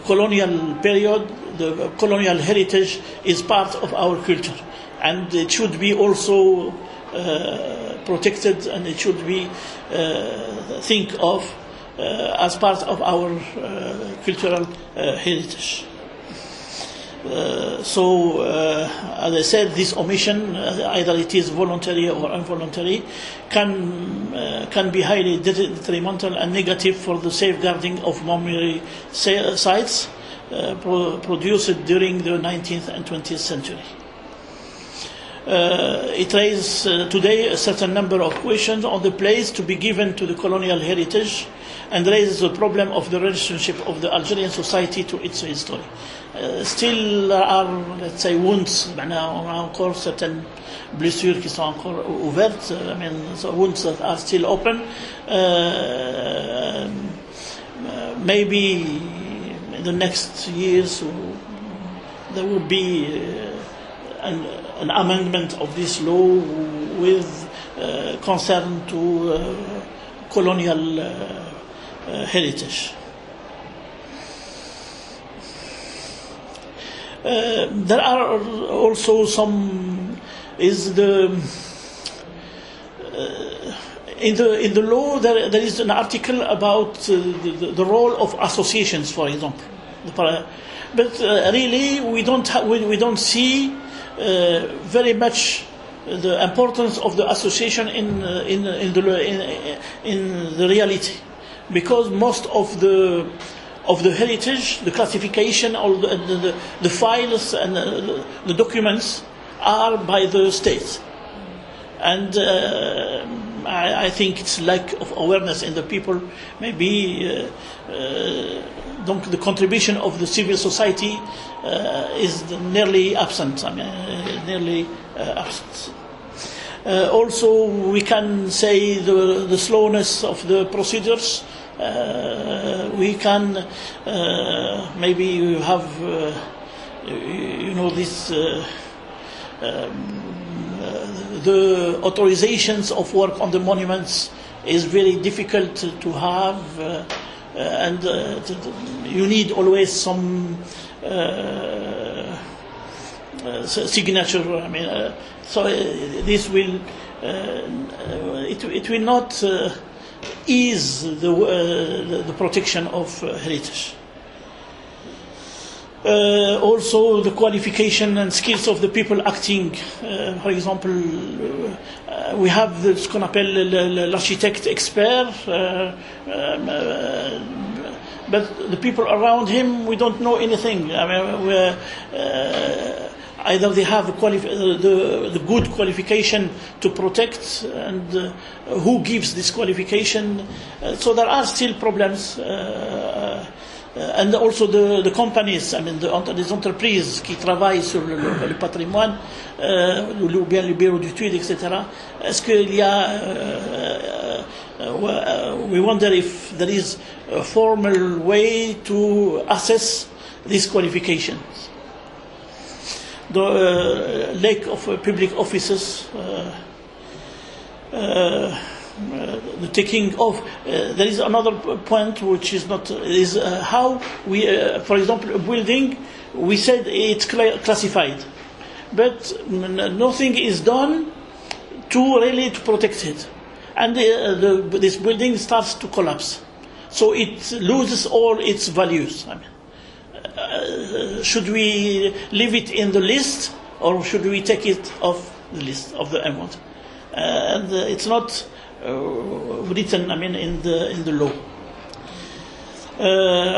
colonial period, the colonial heritage, is part of our culture, and it should be also protected, and it should be think of as part of our cultural heritage. So, as I said, this omission, either it is voluntary or involuntary, can be highly detrimental and negative for the safeguarding of memory sites produced during the 19th and 20th century. It raises today a certain number of questions on the place to be given to the colonial heritage, and raises the problem of the relationship of the Algerian society to its history. Still there are, let's say, wounds, on a encore certaines blessures qui sont encore ouvertes, I mean, so wounds that are still open. Maybe in the next years there will be an amendment of this law with concern to colonial heritage. There are also some in the law there is an article about the role of associations, for example. But really we don't see very much the importance of the association in the reality, because most of the heritage, the classification, or the files and the documents are by the state, and I think it's lack of awareness in the people. Maybe donc the contribution of the civil society is nearly absent. Nearly absent. Also, we can say the slowness of the procedures. We can maybe have this the authorizations of work on the monuments is very difficult to have, and you need always some signature. So this will it will not ease the protection of heritage. Also, the qualification and skills of the people acting. For example, we have ce qu'on appelle l'architecte expert, but the people around him, we don't know anything. Either they have the good qualification to protect, and who gives this qualification. So there are still problems. And also the companies, les entreprises qui travaillent sur le patrimoine, ou bien les bureaux d'études, etc. Est-ce qu'il y a we wonder if there is a formal way to assess these qualifications. The lack of public offices, the taking of there is another point which is not is how we for example a building, we said it's classified, but nothing is done to really to protect it, and this building starts to collapse, so it loses all its values. Should we leave it in the list, or should we take it off the list of the amount? And it's not written, in the law.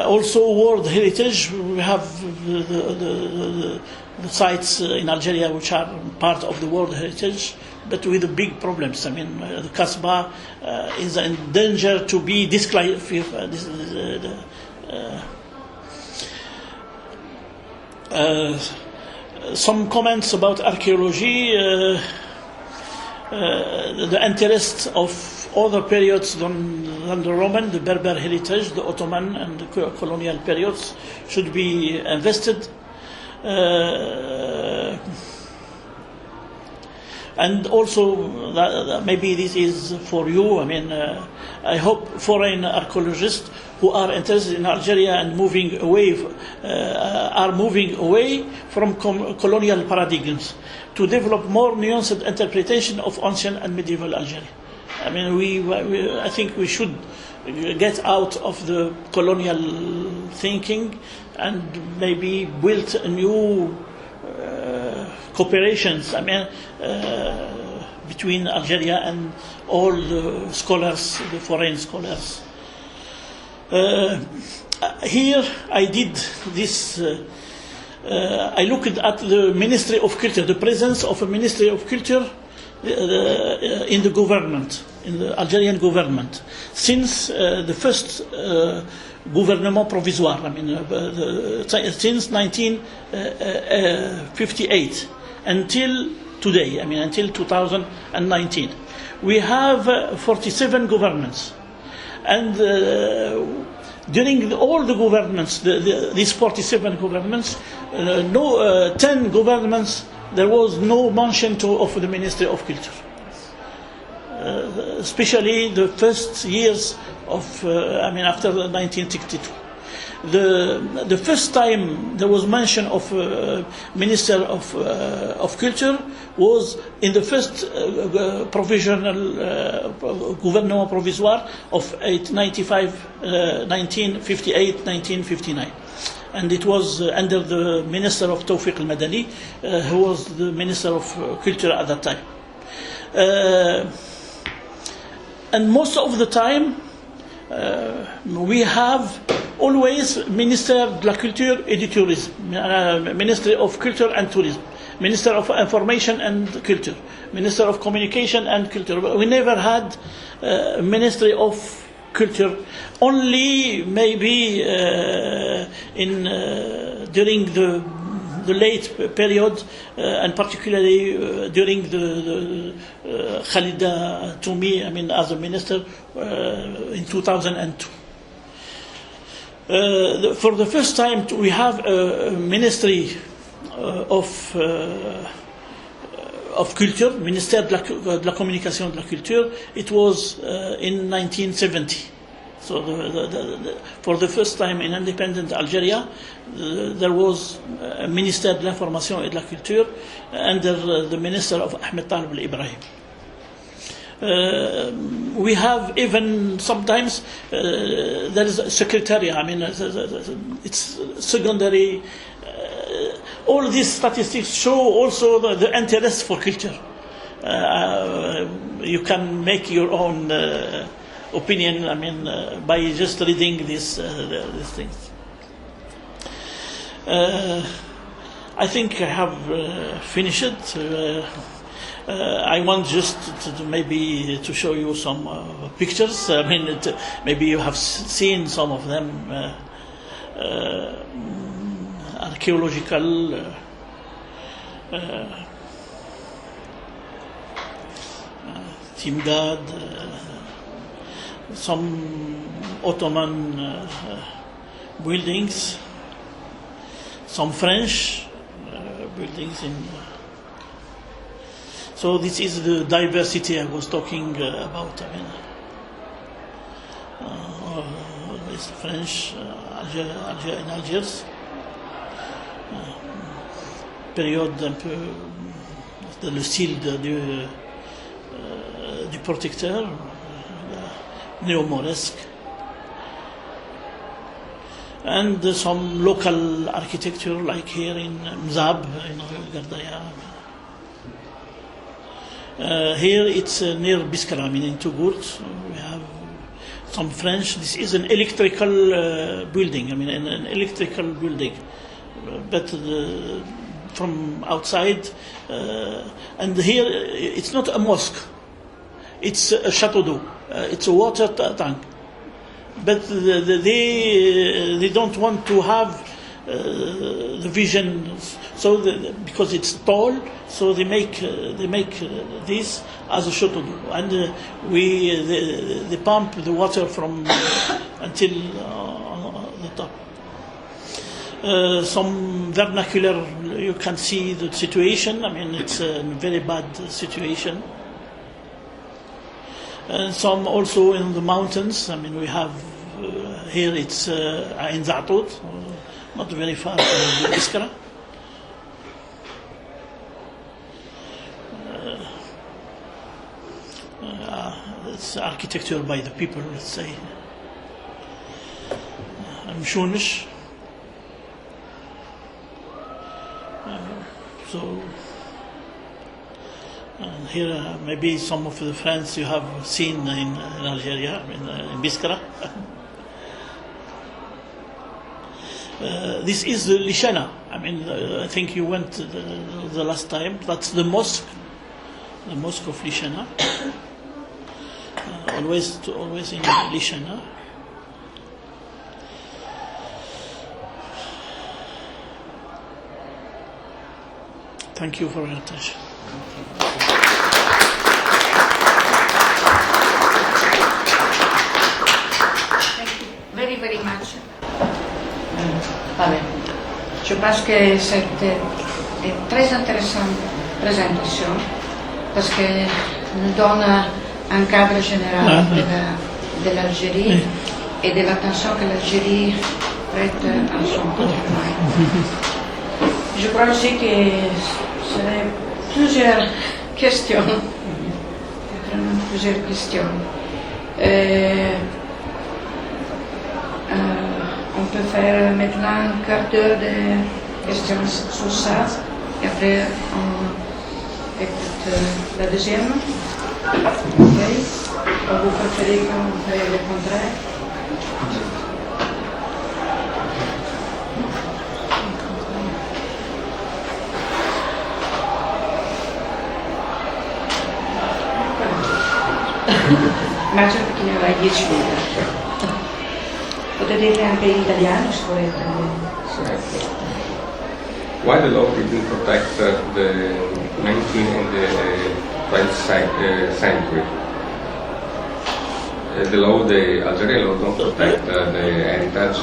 Also, World Heritage. We have the sites in Algeria which are part of the World Heritage, but with the big problems. The Kasbah is in danger to be disqualified. Some comments about archaeology. The interest of other periods than the Roman, the Berber heritage, the Ottoman and the colonial periods should be invested. And also, maybe this is for you. I hope foreign archaeologists who are interested in Algeria and are moving away from colonial paradigms to develop more nuanced interpretation of ancient and medieval Algeria. I think we should get out of the colonial thinking and maybe build a new cooperations. Between Algeria and all the scholars, the foreign scholars. Here I did this. I looked at the Ministry of Culture, the presence of a Ministry of Culture in the government, in the Algerian government, since the first gouvernement provisoire, since 1958 until today, until 2019. We have 47 governments, and during all the governments, these 47 governments, 10 governments, there was no mention of the Ministry of Culture. Especially the first years of, after 1962. The first time there was mention of Minister of Culture was in the first provisional gouvernement provisoire of 1958, 1959. And it was under the Minister of Tawfiq al-Madani, who was the Minister of Culture at that time. And most of the time, we have always Ministère de la Culture et du Tourisme, Ministry of Culture and Tourism, Minister of Information and Culture, Minister of Communication and Culture. We never had Ministry of Culture, only maybe during the late period, and particularly during the Khalida Toumi, as a minister in 2002. For the first time, we have a Ministry of Culture, Ministère de la Communication de la Culture. It was in 1970. So for the first time in independent Algeria, there was a Ministère de l'Information et de la Culture under the Minister of Ahmed Talib al-Ibrahim. We have even sometimes there is a secretariat. It's secondary. All these statistics show also the interest for culture. You can make your own opinion. By just reading these things. I think I have finished. I want just to maybe to show you some pictures. Maybe you have seen some of them. Archaeological. Timgad. Some Ottoman buildings. Some French buildings in. So this is the diversity I was talking about. It's French, in Algiers. Période un peu le style du protecteur, néo-mauresque. And some local architecture, like here in Mzab, Gardaya. Here it's near Biskra, in Touggourt. We have some French. This is an electrical building. An electrical building, but from outside. And here it's not a mosque. It's a chateau d'eau. It's a water tank. But they don't want to have the vision, so because it's tall, so they make this as a chateau d'eau, and they pump the water from until the top. Some vernacular, you can see the situation. It's a very bad situation. And some also in the mountains. We have here it's Ain Zaatout, not very far from Biskra. It's architecture by the people, let's say. Mshunish. So. And here maybe some of the friends you have seen in Algeria, in Biskra. This is the Lishana. I think you went the last time. That's the mosque of Lishana. Always in Lishana. Thank you for your attention. Very, very very much. Je pense que c'était une très intéressante présentation parce que nous donne un cadre général de l'Algérie et de l'attention que l'Algérie prête à son patrimoine. Je crois aussi que ce sont plusieurs questions. On peut faire maintenant un quart d'heure de questions sur ça et après on écoute la deuxième. Okay. Vous préférez qu'on fasse le contraire? Immagino che ne avrai 10 minuti. Potete dirle anche in italiano se volete. Why the law didn't protect the 19th and the 20th century? The law, the Algerian law, don't protect the heritage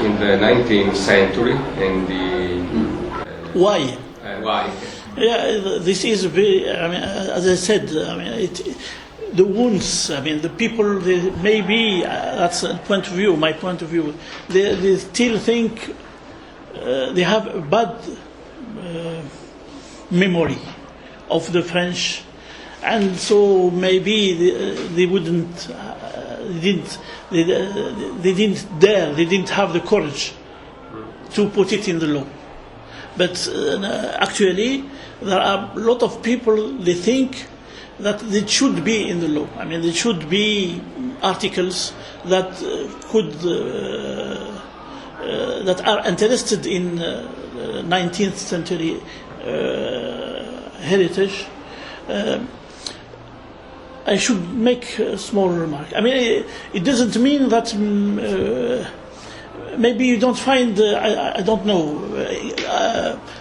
in the 19th century and the... Why? Why? Yeah, this is very, I mean, as I said, I mean, the wounds, I mean, the people, maybe, that's a point of view, my point of view, they still think they have a bad memory of the French, and so maybe they didn't dare, they didn't have the courage to put it in the law. But actually, there are a lot of people, they think that it should be in the law. I mean, there should be articles that that are interested in 19th century heritage. I should make a small remark. I mean, it doesn't mean that maybe you don't find, I don't know,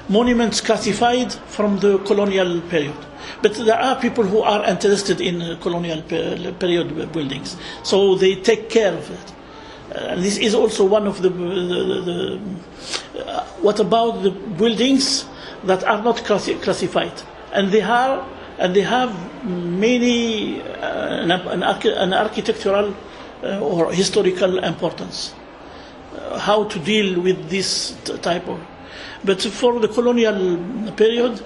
monuments classified from the colonial period. But there are people who are interested in colonial period buildings, so they take care of it. And this is also one of the what about the buildings that are not classified? And they have many an architectural or historical importance. How to deal with this type of, but for the colonial period,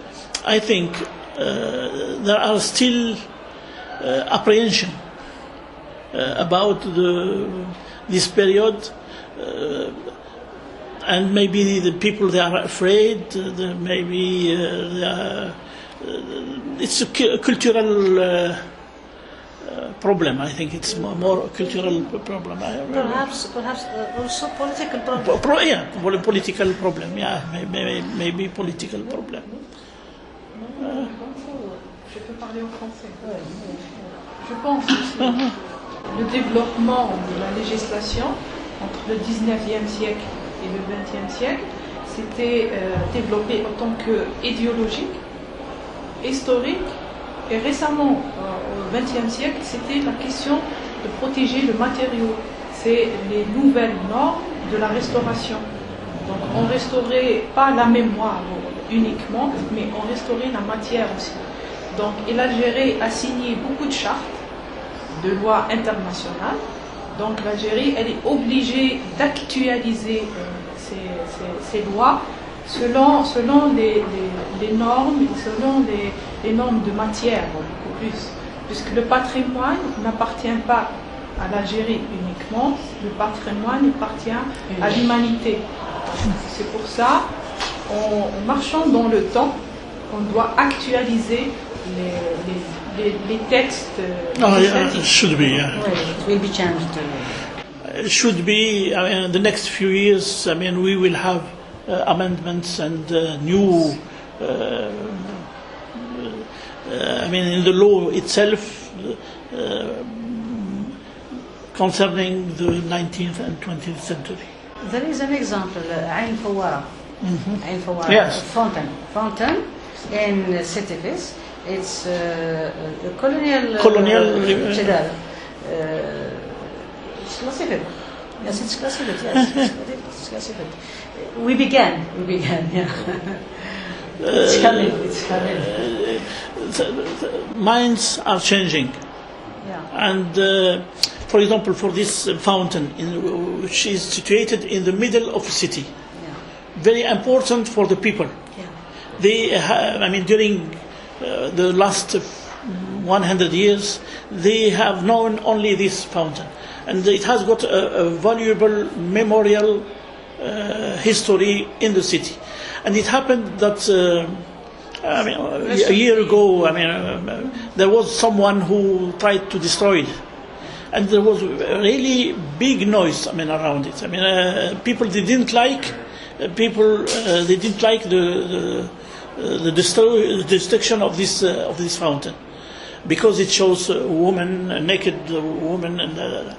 I think there are still apprehension about this period, and maybe the people, they are afraid. Maybe it's a cultural problem. I think it's more a cultural problem. Perhaps also political problem. Yeah, political problem. Yeah, maybe political problem. Je peux parler en français. Je pense aussi le développement de la législation entre le 19e siècle et le 20e siècle s'était développé en tant qu'idéologique, historique, et récemment, au 20e siècle, c'était la question de protéger le matériau. C'est les nouvelles normes de la restauration. Donc on restaurait pas la mémoire uniquement, mais on restaurait la matière aussi. Donc l'Algérie a signé beaucoup de chartes, de lois internationales. Donc l'Algérie, elle est obligée d'actualiser ces lois selon les normes, selon les normes de matière, beaucoup plus. Puisque le patrimoine n'appartient pas à l'Algérie uniquement, le patrimoine appartient à l'humanité. C'est pour ça, en marchant dans le temps, on doit actualiser les textes. Oh, yeah, it should be. Yeah. It will be changed. It should be. I mean, the next few years. I mean, we will have amendments and new. I mean, in the law itself, concerning the 19th and 20th century. There is an example, Ain Fawara. Ain Fawara. Yes. Fountain in Cities. It's colonial. Colonial. كده specific. Yes, it's classical. Yes, it's classical. We began. Yeah. It's coming. Minds are changing. Yeah. And for example, for this fountain, which is situated in the middle of the city, Yeah. very important for the people. Yeah. During the last 100 years, they have known only this fountain, and it has got a valuable memorial history in the city. And it happened that a year ago, there was someone who tried to destroy it, and there was a really big noise around it. People they didn't like the destruction of this fountain, because it shows a woman, a naked woman, and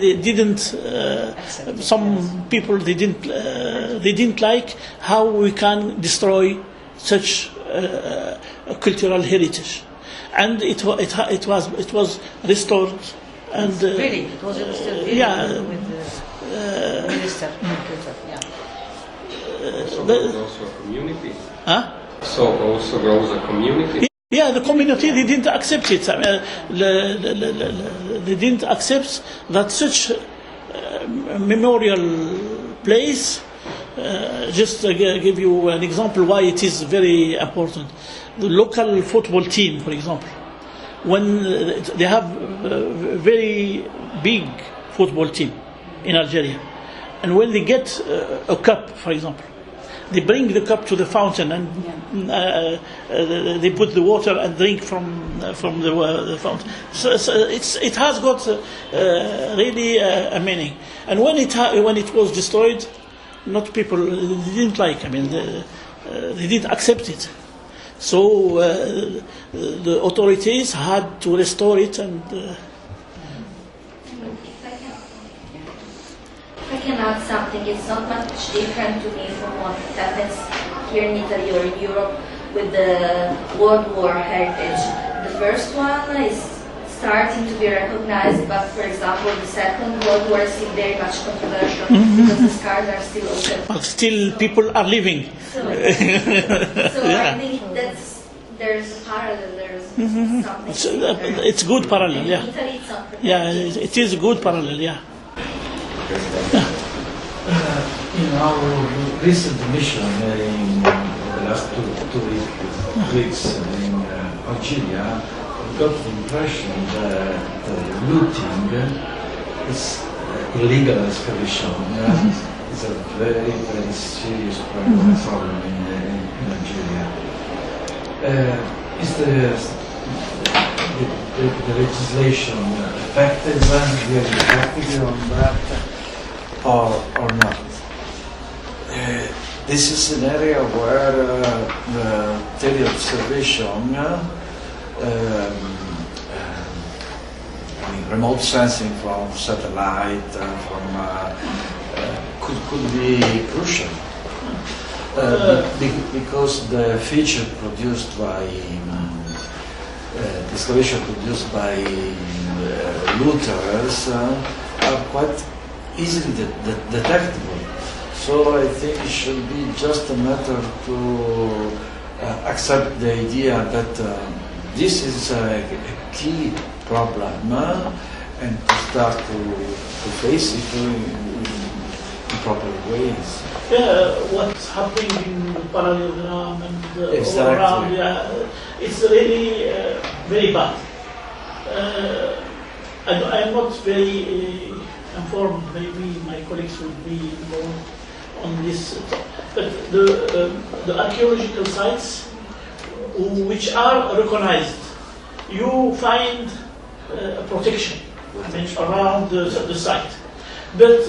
they didn't. Some people they didn't like how we can destroy such a cultural heritage, and it was restored. And Really, it was still with the minister. Yeah. So grows also a community. Huh? So also grows a community. Yeah, the community they didn't accept it. They didn't accept that such memorial place. Just to give you an example why it is very important. The local football team, for example, when they have a very big football team in Algeria, and when they get a cup, for example, they bring the cup to the fountain, and they put the water and drink from the fountain. So it has got really a meaning. And when it was destroyed, not people they didn't like. They didn't accept it. So the authorities had to restore it and. I can add something. It's not much different to me from what happens here in Italy or in Europe with the World War heritage. The first one is starting to be recognized, but for example, the Second World War is still very much controversial because the scars are still open. But still, people are living. So I think there's a parallel. There's something. It's good parallel, yeah. In Italy, it's not protected. Yeah, it is a good parallel, yeah. In our recent mission in the last two weeks in Algeria, we got the impression that looting is illegal excavation. It's a very, very serious problem in Algeria. Is the legislation effective and really effective on that? Or not. This is an area where the teleobservation, remote sensing from satellite, could be crucial. Because the feature produced by the excavation produced by looters are quite easily detectable. So I think it should be just a matter to accept the idea that this is a key problem and to start to face it in proper ways. Yeah, what's happening in parallelogram and Exactly. all around, it's really very bad. I'm not very informed, maybe my colleagues will be more on this, but the archaeological sites which are recognized, you find protection around the site, but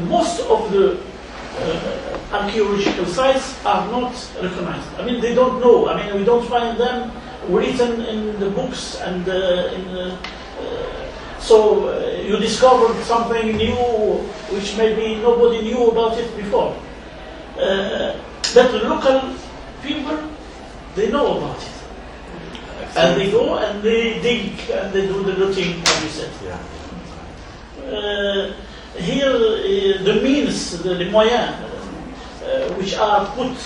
most of the archaeological sites are not recognized. They don't know. We don't find them written in the books and so you discovered something new which maybe nobody knew about it before. But the local people, they know about it. And they go and they dig and they do the looting, as you said. Yeah. Here, the means, les moyens, which are put,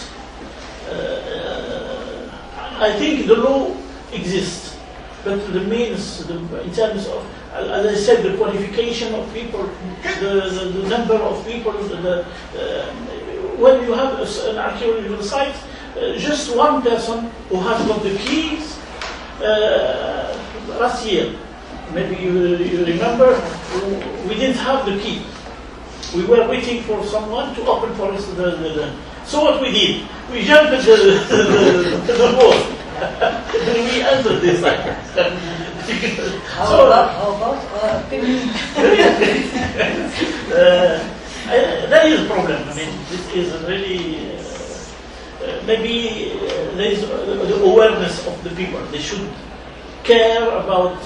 I think the law exists, but the means, in terms of, as I said, the qualification of people, the number of people, when you have an archaeological site, just one person who has got the keys, last year, maybe you remember, we didn't have the key. We were waiting for someone to open for us so what we did, we jumped the wall. We entered this site. How about there is a problem. I mean, this is really maybe there is the awareness of the people. They should care about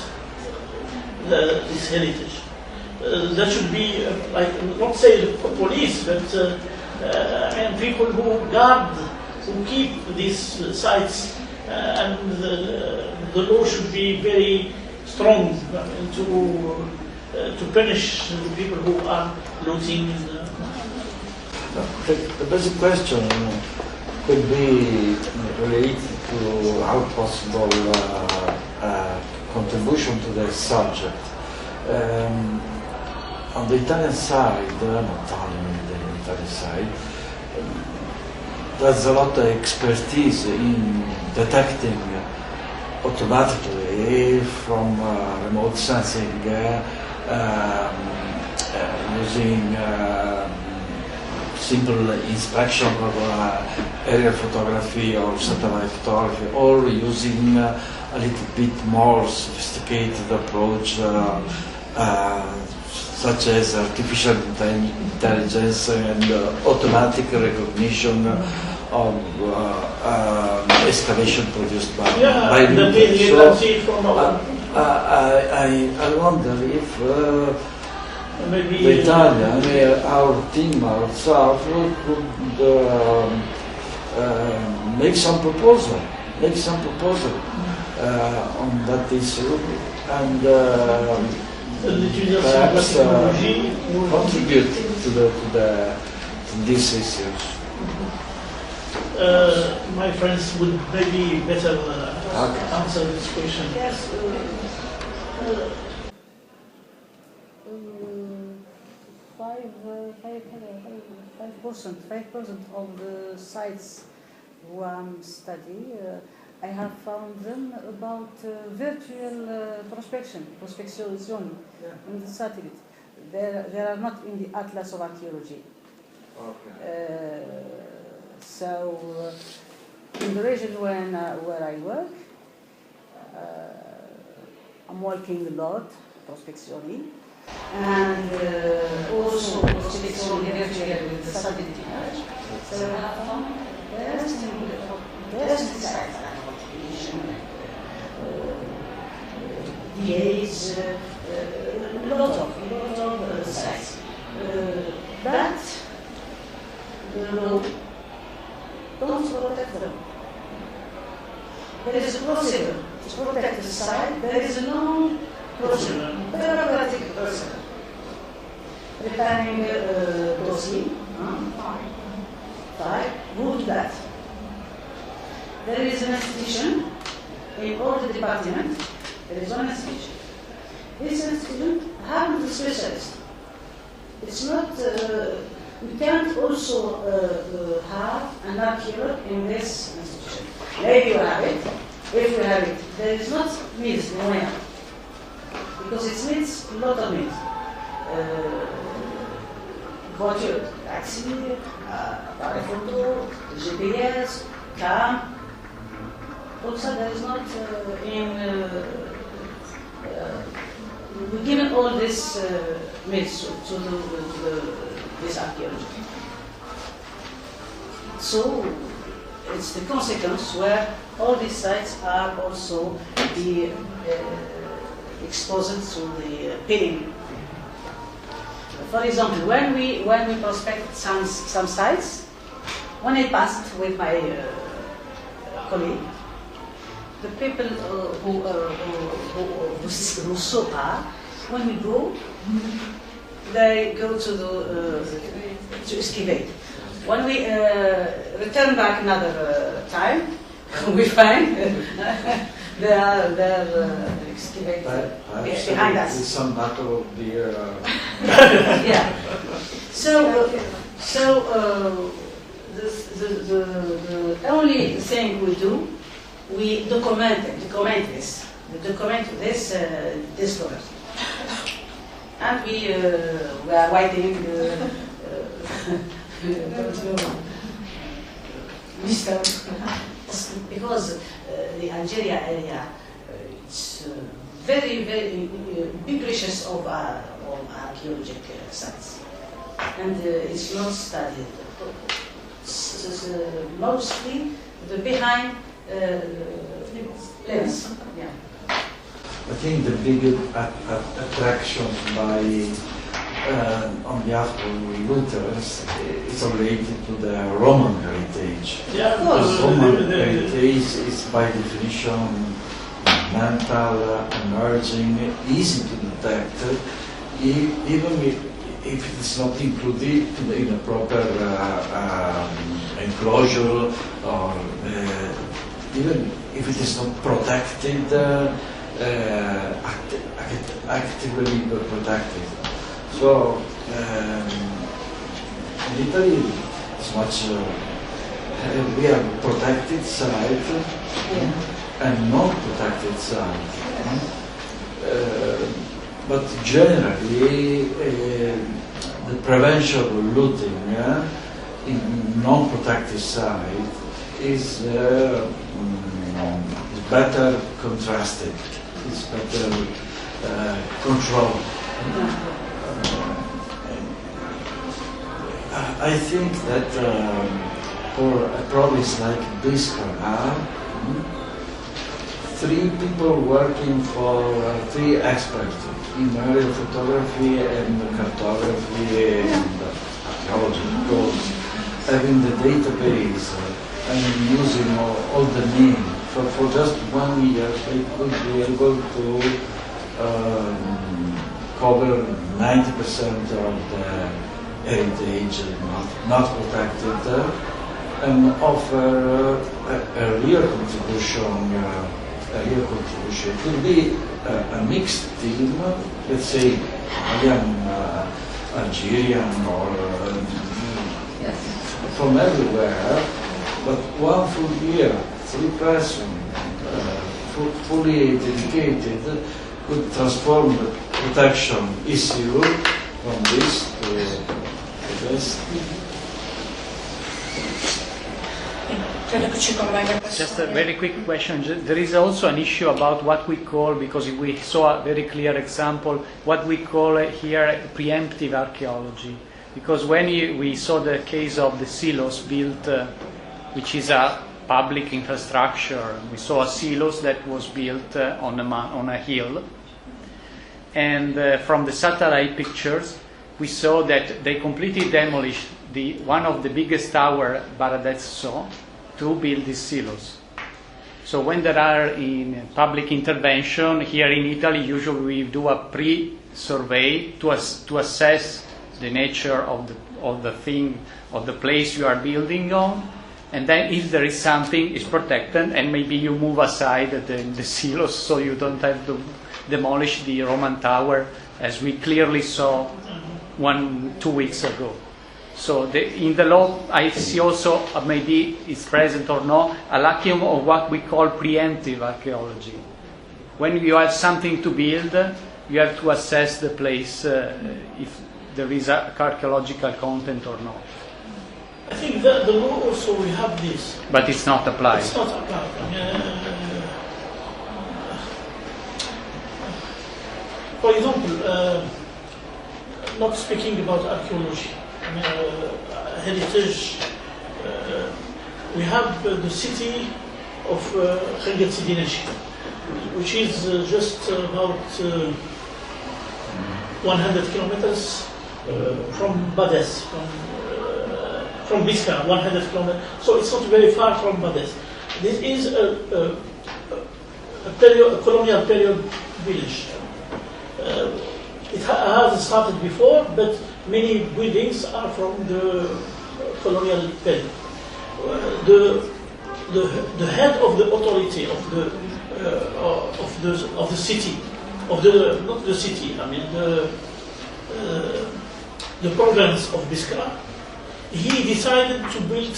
this heritage. There should be, like, not say the police, but people who guard, who keep these sites, and the law should be very strong to punish the people who are looting. The basic question could be related to how possible contribution to the subject. On the Italian side, not only the Italian side, there's a lot of expertise in detecting automatically from remote sensing, using simple inspection of aerial photography or satellite photography, or using a little bit more sophisticated approach such as artificial intelligence and automatic recognition of excavation produced by I wonder if maybe the Italian, our team ourselves could make some proposal on that issue, and perhaps contribute to these issues. My friends would maybe better answer this question. Yes. 5% of the sites who I'm studying, I have found them about virtual prospection in the satellite. They are not in the Atlas of Archaeology. Okay. So in the region where I work, I'm working a lot, prospectioni, and also prospectioni virtual with the satellite image. So I have found there's sites DAs, a lot of sites. But the law don't protect them. There is a procedure to protect the site. There is a long procedure, bureaucratic procedure. Preparing a dossier, file, who do that? There is an institution in all the departments. There is one institution. This institution happens to specialist. It's not. We can't also have an archaeologist in this institution. Maybe you have it. If you have it, there is not needs nowhere, because it needs a lot of needs. Voiture, taxi, appareil photo, GPS, cam. Also, there is not we've given all this myths to this archaeology. So it's the consequence where all these sites are also be exposed to the pilling. For example, when we prospect some sites, when I passed with my colleague, the people who saw, when we go, they go to excavate. When we return back another time, we find they're excavated behind us. With some bottle of beer. Yeah. So the only thing we do, we document this. We document this discovery. And we are writing because the Algeria area it's very big riches of archaeological sites, and it's not studied. It's mostly the behind place. Yeah. I think the big attraction by on behalf of Lutherans is related to the Roman heritage. Yeah, the Roman heritage is by definition mental, emerging, easy to detect, even if it is not included in a proper enclosure, or even if it is not protected, actively protected. So in Italy, it's much we have protected site and non-protected site. But generally, the prevention of looting in non-protected site is better contrasted. It's better controlled. I think that for a province like Biskra, 3 people working for 3 experts in aerial photography and cartography and archaeology, because having the database and using all the names for just 1 year, they could be able to cover 90% of the heritage not protected, and offer a real contribution. It could be a mixed team. Let's say I am Algerian or from everywhere, but 1 full year, 3 persons, fully dedicated, could transform the protection issue from this to this. Just a very quick question. There is also an issue about what we call, because we saw a very clear example, what we call here preemptive archaeology. Because when we saw the case of the silos built, which is a public infrastructure, we saw a silos that was built on a hill. And from the satellite pictures, we saw that they completely demolished one of the biggest tower Baradez saw to build these silos. So when there are in public intervention here in Italy, usually we do a pre-survey to assess the nature of the thing, of the place you are building on, and then if there is something, it's protected, and maybe you move aside the silos so you don't have to demolish the Roman tower, as we clearly saw 2 weeks ago. So in the law, I see also, maybe it's present or not, a lack of what we call preemptive archaeology. When you have something to build, you have to assess the place if there is archaeological content or not. I think the law also we have this. But it's not applied. It's not applied. For example, not speaking about archaeology, heritage, we have the city of Zineddine, which is just about 100 kilometers from Badès, from Biskra, 100 kilometers. So it's not very far from Badès. This is a colonial period village. It has started before, but many buildings are from the colonial period. The head of the authority of the city, not the city, I mean the province of Biskra, he decided to build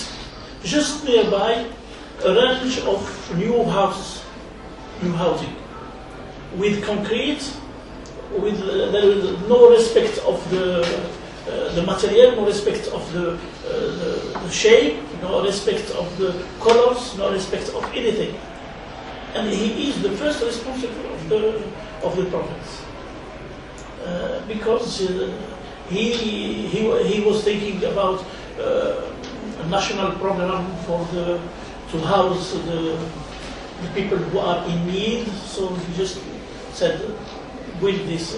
just nearby a range of new housing, with concrete, with there is no respect of the material, no respect of the shape, no respect of the colors, no respect of anything. And he is the first responsible of the province, because he was thinking about a national program to house the people who are in need. So he just said, build this.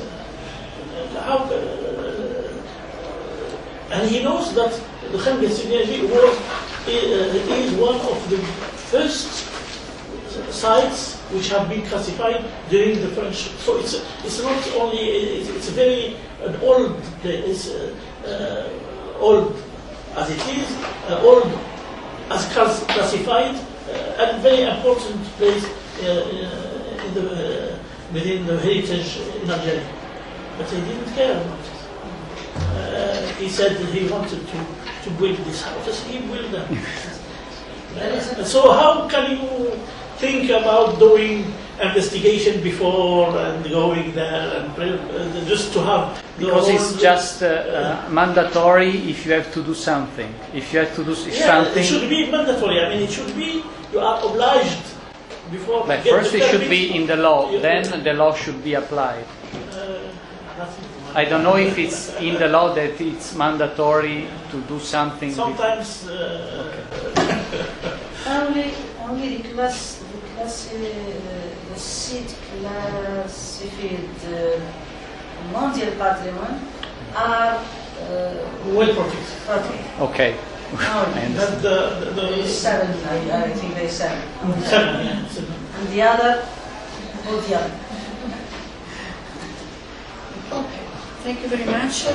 And he knows that the Zineddine is one of the first sites which have been classified during the French. So it's not only it's very an old place, old as it is, old as classified, and very important place within the heritage in Algeria. But he didn't care about it. He said that he wanted to build these houses. He built them. So how can you think about doing investigation before and going there and just to have? Because it's just mandatory if you have to do something. If you have to do something. It should be mandatory. I mean, it should be you are obliged before. But first, it should be in the law. Then the law should be applied. I don't know if it's in the law that it's mandatory to do something. Sometimes. Only the site classified mondial patrimoine are well protected. Okay. The 7, I think they 7. 7, yeah. 7. And the other, all the other. Okay. Thank you very much.